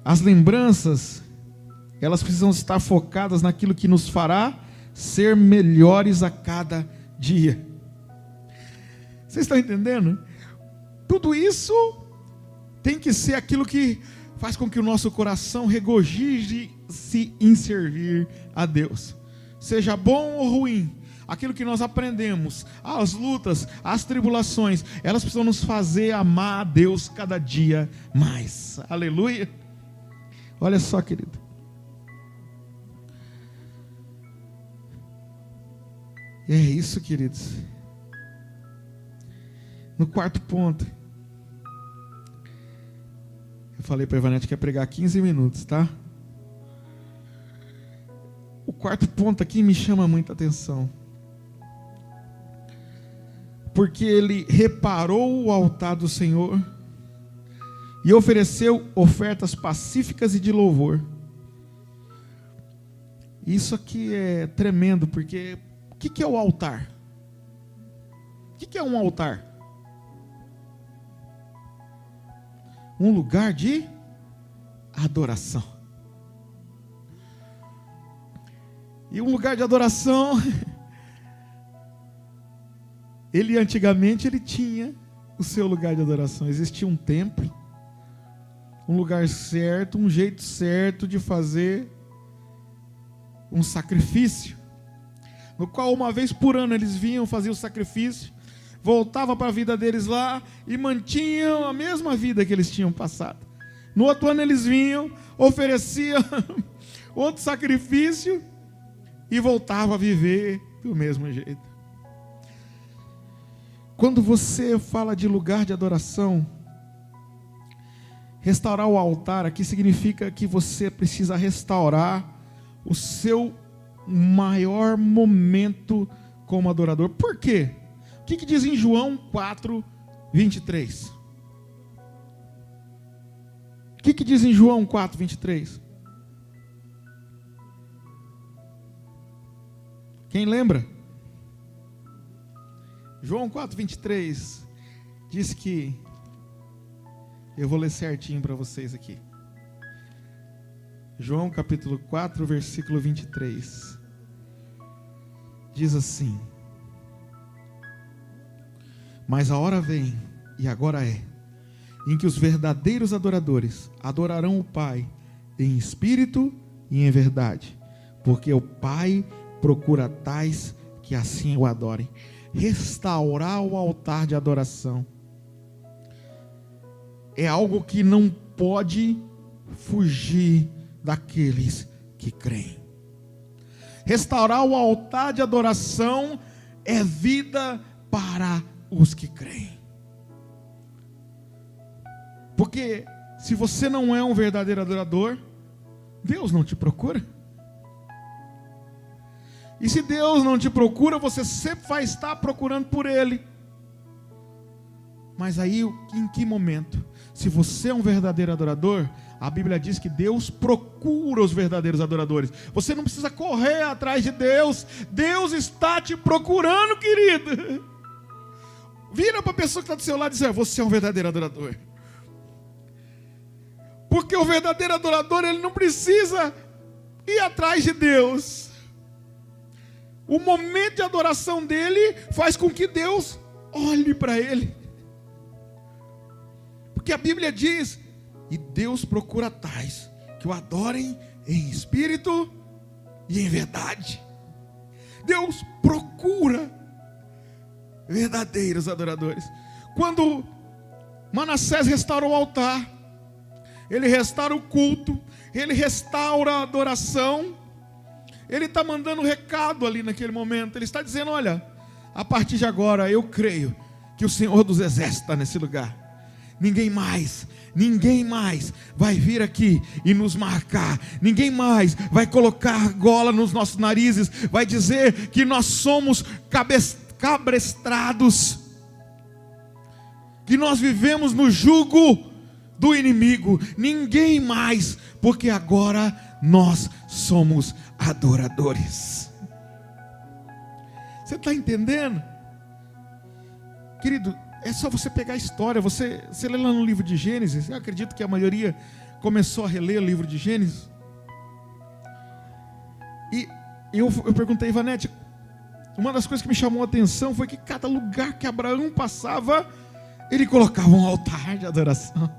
As lembranças, elas precisam estar focadas naquilo que nos fará ser melhores a cada dia. Vocês estão entendendo? Tudo isso tem que ser aquilo que faz com que o nosso coração regozije-se em servir a Deus. Seja bom ou ruim, aquilo que nós aprendemos, as lutas, as tribulações, elas precisam nos fazer amar a Deus cada dia mais. Aleluia! Olha só, querido. É isso, queridos. No quarto ponto, eu falei para a Ivanete que ia pregar 15 minutos, tá? O quarto ponto aqui me chama muita atenção, porque ele reparou o altar do Senhor e ofereceu ofertas pacíficas e de louvor. Isso aqui é tremendo, porque o que é o altar? O que é um altar? Um lugar de adoração. E um lugar de adoração, antigamente ele tinha o seu lugar de adoração. Existia um templo, um lugar certo, um jeito certo de fazer um sacrifício, no qual uma vez por ano eles vinham fazer o sacrifício, voltavam para a vida deles lá e mantinham a mesma vida que eles tinham passado. No outro ano eles vinham, ofereciam outro sacrifício e voltavam a viver do mesmo jeito. Quando você fala de lugar de adoração, restaurar o altar aqui significa que você precisa restaurar o seu maior momento como adorador. Por quê? O que diz em João 4, 23? O que diz em João 4, 23? Quem lembra? João 4, 23 diz que, eu vou ler certinho para vocês aqui. João capítulo 4, versículo 23. Diz assim: mas a hora vem, e agora é, em que os verdadeiros adoradores adorarão o Pai em espírito e em verdade, porque o Pai procura tais que assim o adorem. Restaurar o altar de adoração é algo que não pode fugir daqueles que creem. Restaurar o altar de adoração é vida para os que creem. Porque se você não é um verdadeiro adorador, Deus não te procura. E se Deus não te procura, você sempre vai estar procurando por Ele. Mas aí, em que momento? Se você é um verdadeiro adorador, a Bíblia diz que Deus procura os verdadeiros adoradores. Você não precisa correr atrás de Deus. Deus está te procurando, querido. Vira para a pessoa que está do seu lado e diz: você é um verdadeiro adorador. Porque o verdadeiro adorador, ele não precisa ir atrás de Deus. O momento de adoração dele faz com que Deus olhe para ele. Porque a Bíblia diz: e Deus procura tais que o adorem em espírito e em verdade. Deus procura verdadeiros adoradores. Quando Manassés restaura o altar, ele restaura o culto, ele restaura a adoração. Ele está mandando um recado ali naquele momento. Ele está dizendo: olha, a partir de agora eu creio que o Senhor dos Exércitos está nesse lugar. Ninguém mais vai vir aqui e nos marcar. Ninguém mais vai colocar gola nos nossos narizes, vai dizer que nós somos cabrestrados, que nós vivemos no jugo do inimigo. Ninguém mais, porque agora nós somos adoradores. Você está entendendo? Querido, é só você pegar a história. Você lê lá no livro de Gênesis. Eu acredito que a maioria começou a reler o livro de Gênesis. E eu perguntei, Ivanete, uma das coisas que me chamou a atenção foi que cada lugar que Abraão passava, ele colocava um altar de adoração.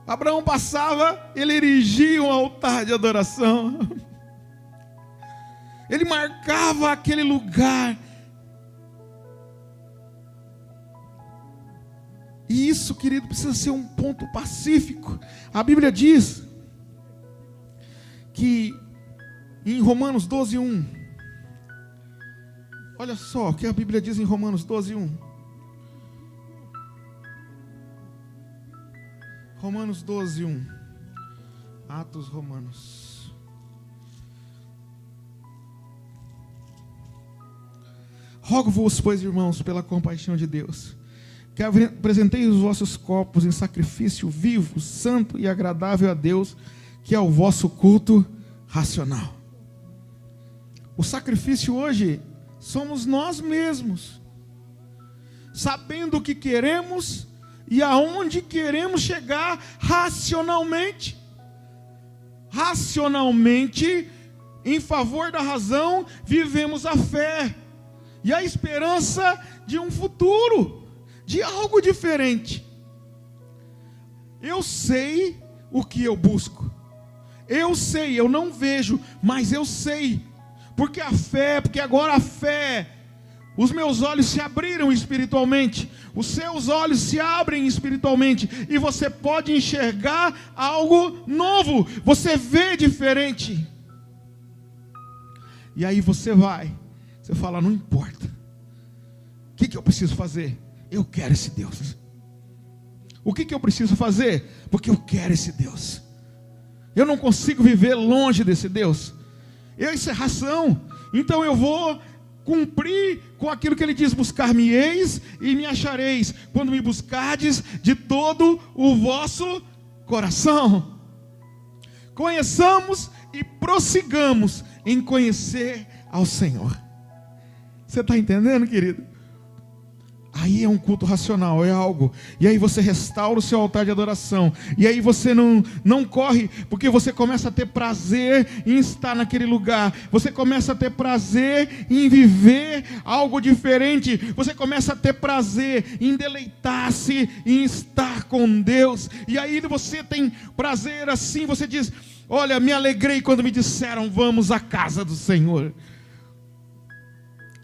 Abraão passava, ele erigia um altar de adoração. Ele marcava aquele lugar. E isso, querido, precisa ser um ponto pacífico. A Bíblia diz que em Romanos 12:1, olha só o que a Bíblia diz em Romanos 12:1. Romanos 12:1. Atos Romanos. Rogo-vos, pois, irmãos, pela compaixão de Deus, que apresenteis os vossos corpos em sacrifício vivo, santo e agradável a Deus, que é o vosso culto racional. O sacrifício hoje somos nós mesmos, sabendo o que queremos e aonde queremos chegar racionalmente. Racionalmente, em favor da razão, vivemos a fé e a esperança de um futuro, de algo diferente. Eu sei o que eu busco. Eu sei, eu não vejo, mas eu sei. Porque agora a fé, os meus olhos se abriram espiritualmente, os seus olhos se abrem espiritualmente, e você pode enxergar algo novo, você vê diferente. E aí você fala, não importa, o que eu preciso fazer? Eu quero esse Deus. O que eu preciso fazer? Porque eu quero esse Deus. Eu não consigo viver longe desse Deus. Isso é ração. Então eu vou cumprir com aquilo que ele diz: buscar-me-eis e me achareis, quando me buscardes de todo o vosso coração. Conheçamos e prossigamos em conhecer ao Senhor. Você está entendendo, querido? Aí é um culto racional, é algo. E aí você restaura o seu altar de adoração. E aí você não corre, porque você começa a ter prazer em estar naquele lugar. Você começa a ter prazer em viver algo diferente. Você começa a ter prazer em deleitar-se, em estar com Deus. E aí você tem prazer assim, você diz: olha, me alegrei quando me disseram, vamos à casa do Senhor.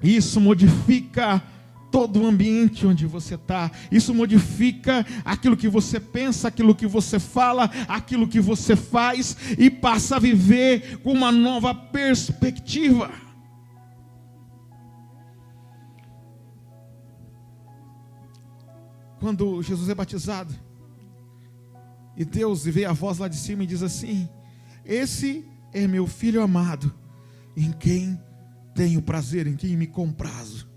Isso modifica todo o ambiente onde você está. Isso modifica aquilo que você pensa, aquilo que você fala, aquilo que você faz, e passa a viver com uma nova perspectiva. Quando Jesus é batizado, e Deus vê a voz lá de cima e diz assim: esse é meu filho amado, em quem tenho prazer, em quem me comprazo.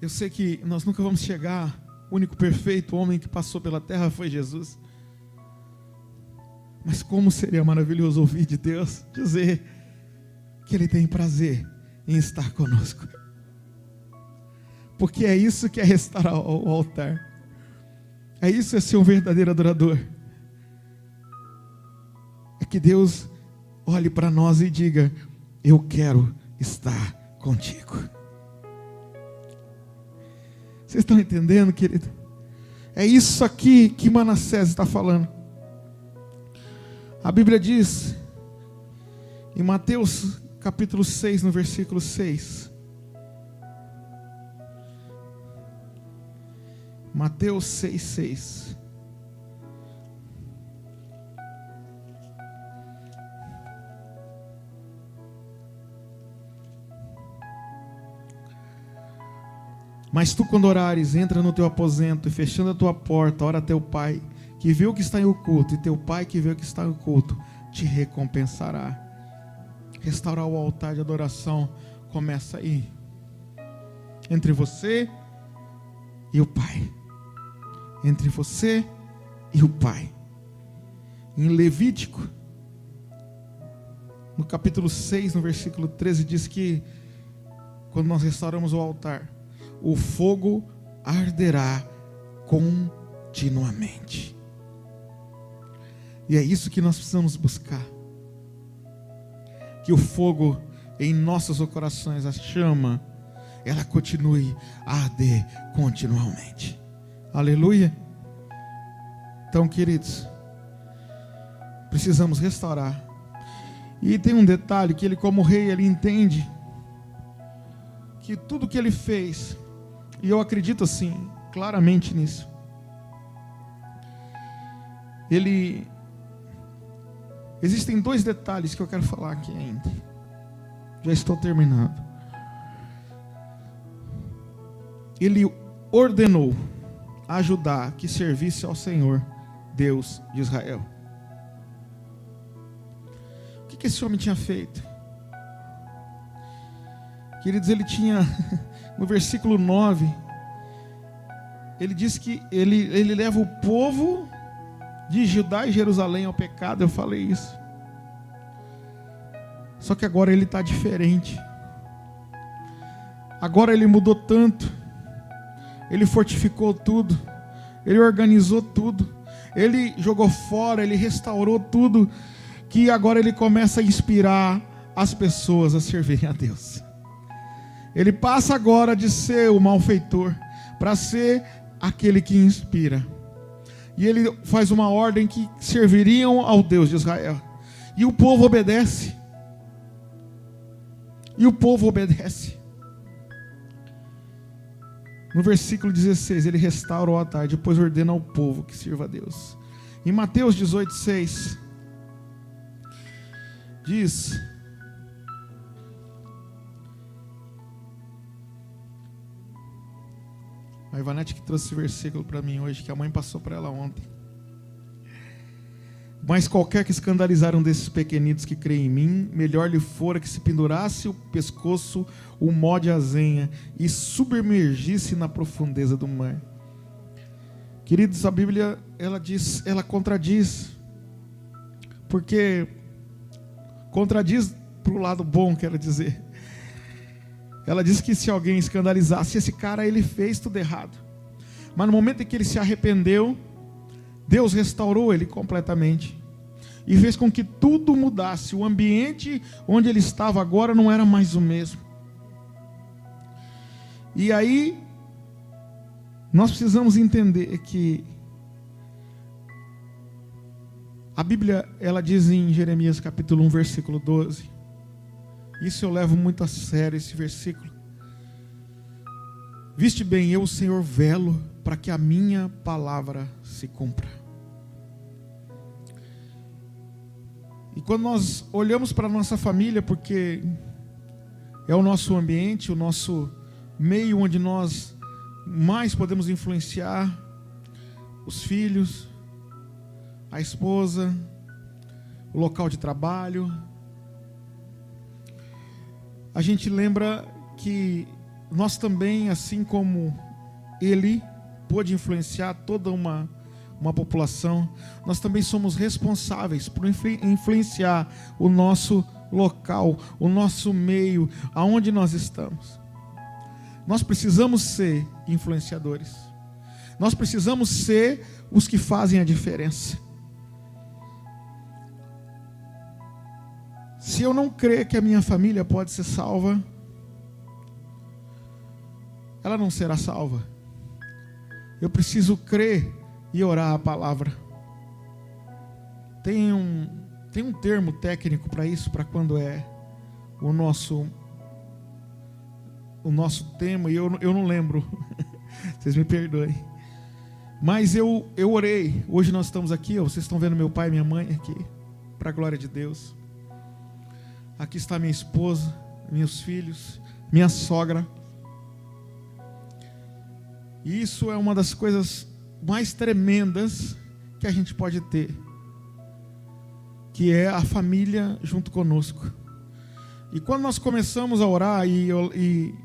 Eu sei que nós nunca vamos chegar. O único perfeito homem que passou pela terra foi Jesus. Mas como seria maravilhoso ouvir de Deus dizer que Ele tem prazer em estar conosco. Porque é isso que é restaurar o altar. É isso, é ser um verdadeiro adorador. É que Deus olhe para nós e diga: eu quero estar contigo. Vocês estão entendendo, querido? É isso aqui que Manassés está falando. A Bíblia diz, em Mateus capítulo 6, no versículo 6. Mateus 6, 6. Mas tu, quando orares, entra no teu aposento e, fechando a tua porta, ora a teu pai, que vê o que está em oculto, e teu pai que vê o que está em oculto te recompensará. Restaurar o altar de adoração começa aí, entre você e o Pai. Entre você e o Pai. Em Levítico, no capítulo 6, no versículo 13, diz que quando nós restauramos o altar, o fogo arderá continuamente. E é isso que nós precisamos buscar. Que o fogo em nossos corações, a chama, ela continue a arder continuamente. Aleluia. Então, queridos, precisamos restaurar. E tem um detalhe, que ele como rei, ele entende que tudo que ele fez, e eu acredito assim, claramente nisso, existem dois detalhes que eu quero falar aqui ainda. Já estou terminando. Ele ordenou a Judá que servisse ao Senhor, Deus de Israel. O que esse homem tinha feito? Queridos, ele tinha, no versículo 9, ele diz que ele leva o povo de Judá e Jerusalém ao pecado. Eu falei isso. Só que agora ele está diferente. Agora ele mudou tanto. Ele fortificou tudo. Ele organizou tudo. Ele jogou fora, ele restaurou tudo. Que agora ele começa a inspirar as pessoas a servirem a Deus. Ele passa agora de ser o malfeitor para ser aquele que inspira. E ele faz uma ordem que serviriam ao Deus de Israel. E o povo obedece. E o povo obedece. No versículo 16, ele restaura o altar, depois ordena ao povo que sirva a Deus. Em Mateus 18:6, diz: a Ivanete que trouxe esse versículo para mim hoje, que a mãe passou para ela ontem. Mas qualquer que escandalizar um desses pequenitos que crê em mim, melhor lhe fora que se pendurasse o pescoço um mó de azenha e submergisse na profundeza do mar. Queridos, a Bíblia, ela contradiz, porque contradiz para o lado bom, quero dizer. Ela diz que se alguém escandalizasse esse cara, ele fez tudo errado. Mas no momento em que ele se arrependeu, Deus restaurou ele completamente e fez com que tudo mudasse. O ambiente onde ele estava agora não era mais o mesmo. E aí nós precisamos entender que a Bíblia, ela diz em Jeremias capítulo 1, versículo 12. Isso eu levo muito a sério, esse versículo. Viste bem, eu, o Senhor, velo para que a minha palavra se cumpra. E quando nós olhamos para a nossa família, porque é o nosso ambiente, o nosso meio onde nós mais podemos influenciar os filhos, a esposa, o local de trabalho, a gente lembra que nós também, assim como ele pôde influenciar toda uma população, nós também somos responsáveis por influenciar o nosso local, o nosso meio, aonde nós estamos. Nós precisamos ser influenciadores. Nós precisamos ser os que fazem a diferença. Se eu não crer que a minha família pode ser salva, ela não será salva. Eu preciso crer e orar a palavra. Tem um termo técnico para isso, para quando é o nosso tema, e eu não lembro. Vocês me perdoem. Mas eu orei. Hoje nós estamos aqui, vocês estão vendo meu pai e minha mãe aqui, para a glória de Deus. Aqui está minha esposa, meus filhos, minha sogra. E isso é uma das coisas mais tremendas que a gente pode ter, que é a família junto conosco. E quando nós começamos a orar, em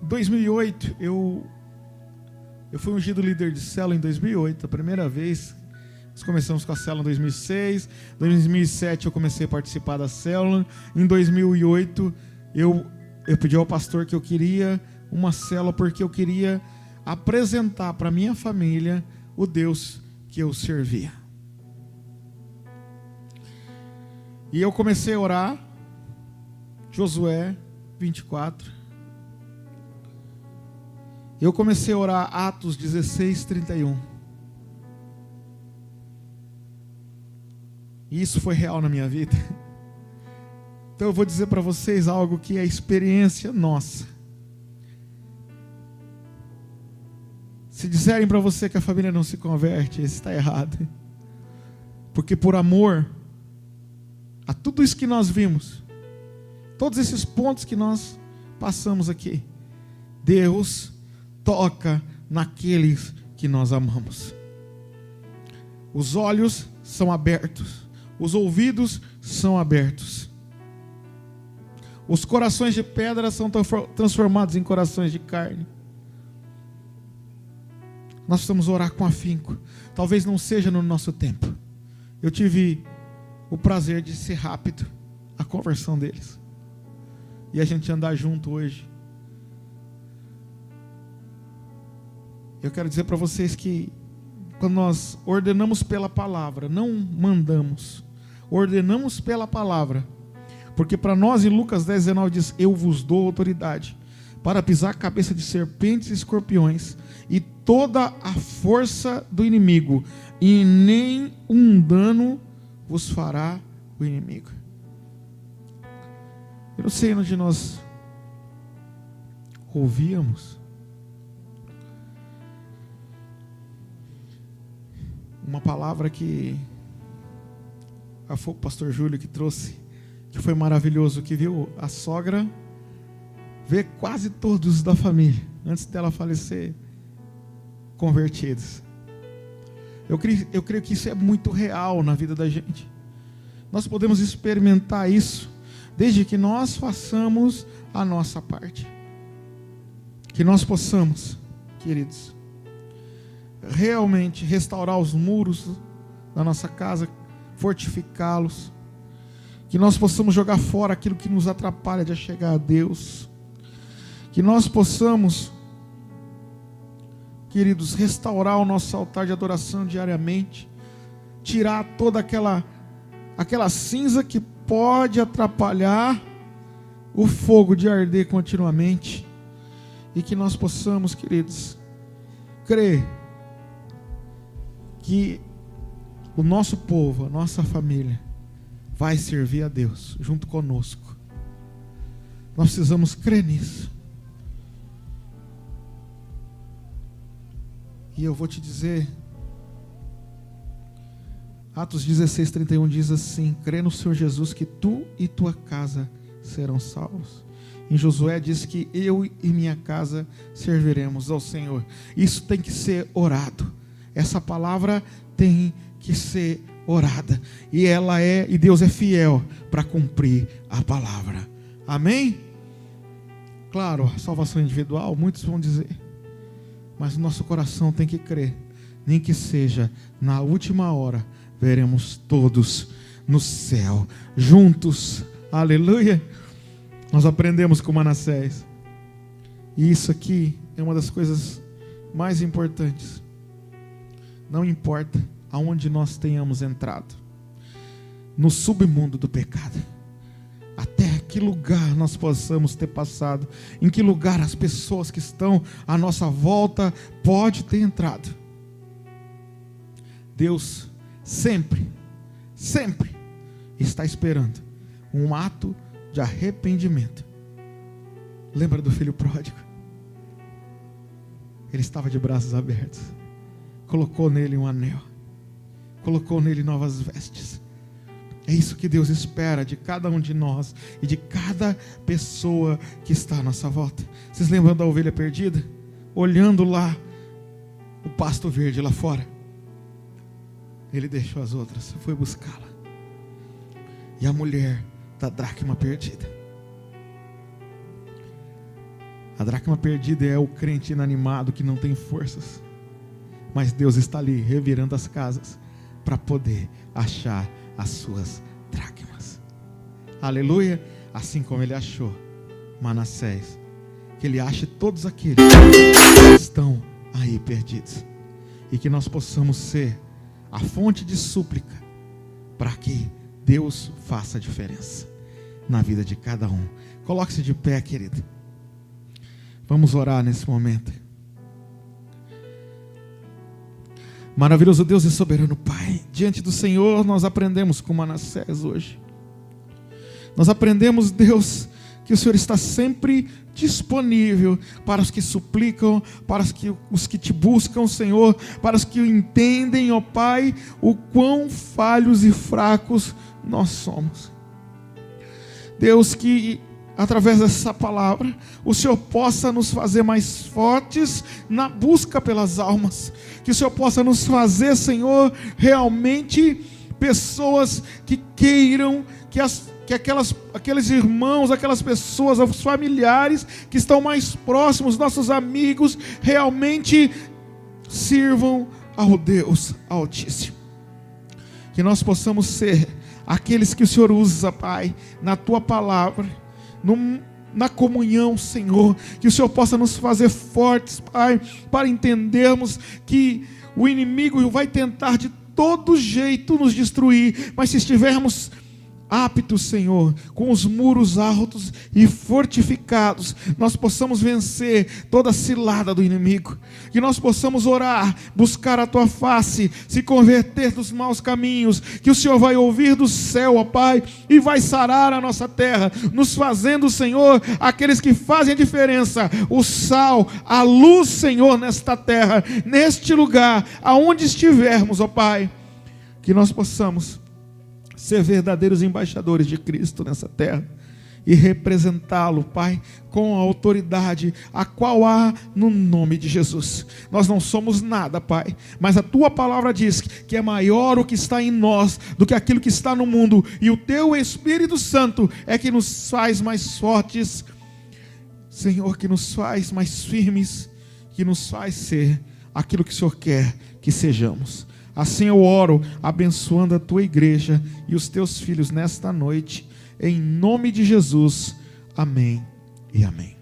2008, eu fui ungido líder de célula em 2008, a primeira vez. Nós começamos com a célula em 2006. Em 2007 eu comecei a participar da célula. Em 2008 eu pedi ao pastor que eu queria uma célula porque eu queria apresentar para minha família o Deus que eu servia. E eu comecei a orar, Josué 24. Eu comecei a orar Atos 16, 31. E isso foi real na minha vida. Então eu vou dizer para vocês algo que é experiência nossa. Se disserem para você que a família não se converte, isso está errado. Porque por amor a tudo isso que nós vimos, todos esses pontos que nós passamos aqui, Deus toca naqueles que nós amamos. Os olhos são abertos, os ouvidos são abertos. Os corações de pedra são transformados em corações de carne. Nós precisamos orar com afinco. Talvez não seja no nosso tempo. Eu tive o prazer de ser rápido a conversão deles. E a gente andar junto hoje. Eu quero dizer para vocês que quando nós ordenamos pela palavra, não mandamos, ordenamos pela palavra, porque para nós em Lucas 10:19 diz: eu vos dou autoridade para pisar a cabeça de serpentes e escorpiões e toda a força do inimigo, e nem um dano vos fará o inimigo. Eu não sei onde nós ouvíamos uma palavra que foi o pastor Júlio que trouxe, que foi maravilhoso, que viu a sogra ver quase todos da família, antes dela falecer, convertidos. Eu creio que isso é muito real na vida da gente. Nós podemos experimentar isso, desde que nós façamos a nossa parte. Que nós possamos, queridos, realmente restaurar os muros da nossa casa, fortificá-los, que nós possamos jogar fora aquilo que nos atrapalha de chegar a Deus, que nós possamos, queridos, restaurar o nosso altar de adoração diariamente, tirar toda aquela cinza que pode atrapalhar o fogo de arder continuamente, e que nós possamos, queridos, crer que o nosso povo, a nossa família, vai servir a Deus junto conosco. Nós precisamos crer nisso. E eu vou te dizer, Atos 16, 31 diz assim: crê no Senhor Jesus que tu e tua casa serão salvos. Em Josué diz que eu e minha casa serviremos ao Senhor. Isso tem que ser orado. Essa palavra tem que ser orada. E Deus é fiel para cumprir a palavra. Amém? Claro, a salvação individual, muitos vão dizer. Mas o nosso coração tem que crer. Nem que seja na última hora, veremos todos no céu, juntos. Aleluia! Nós aprendemos com Manassés. E isso aqui é uma das coisas mais importantes. Não importa aonde nós tenhamos entrado, no submundo do pecado, até que lugar nós possamos ter passado, em que lugar as pessoas que estão à nossa volta podem ter entrado. Deus sempre, sempre está esperando um ato de arrependimento. Lembra do filho pródigo? Ele estava de braços abertos, colocou nele um anel, colocou nele novas vestes. É isso que Deus espera de cada um de nós e de cada pessoa que está à nossa volta. Vocês lembram da ovelha perdida? Olhando lá o pasto verde lá fora, ele deixou as outras, foi buscá-la. E a mulher da dracma perdida. A dracma perdida é o crente inanimado que não tem forças, mas Deus está ali revirando as casas, para poder achar as suas dracmas. Aleluia. Assim como ele achou Manassés, que ele ache todos aqueles que estão aí perdidos, e que nós possamos ser a fonte de súplica para que Deus faça a diferença na vida de cada um. Coloque-se de pé, querido. Vamos orar nesse momento. Maravilhoso Deus e soberano Pai, diante do Senhor nós aprendemos com Manassés hoje. Nós aprendemos, Deus, que o Senhor está sempre disponível para os que suplicam, para os que te buscam, Senhor, para os que entendem, ó Pai, o quão falhos e fracos nós somos. Deus, que através dessa palavra o Senhor possa nos fazer mais fortes na busca pelas almas, que o Senhor possa nos fazer, Senhor, realmente pessoas que queiram que aqueles irmãos, aquelas pessoas, os familiares que estão mais próximos, nossos amigos, realmente sirvam ao Deus Altíssimo. Que nós possamos ser aqueles que o Senhor usa, Pai, na Tua palavra, na comunhão, Senhor. Que o Senhor possa nos fazer fortes, Pai, para entendermos que o inimigo vai tentar de todo jeito nos destruir, mas se estivermos aptos, Senhor, com os muros altos e fortificados, nós possamos vencer toda a cilada do inimigo, que nós possamos orar, buscar a Tua face, se converter dos maus caminhos, que o Senhor vai ouvir do céu, ó Pai, e vai sarar a nossa terra, nos fazendo, Senhor, aqueles que fazem a diferença, o sal, a luz, Senhor, nesta terra, neste lugar, aonde estivermos, ó Pai, que nós possamos ser verdadeiros embaixadores de Cristo nessa terra e representá-lo, Pai, com a autoridade a qual há no nome de Jesus. Nós não somos nada, Pai, mas a Tua palavra diz que é maior o que está em nós do que aquilo que está no mundo, e o Teu Espírito Santo é que nos faz mais fortes, Senhor, que nos faz mais firmes, que nos faz ser aquilo que o Senhor quer que sejamos. Assim eu oro, abençoando a Tua igreja e os Teus filhos nesta noite, em nome de Jesus. Amém e amém.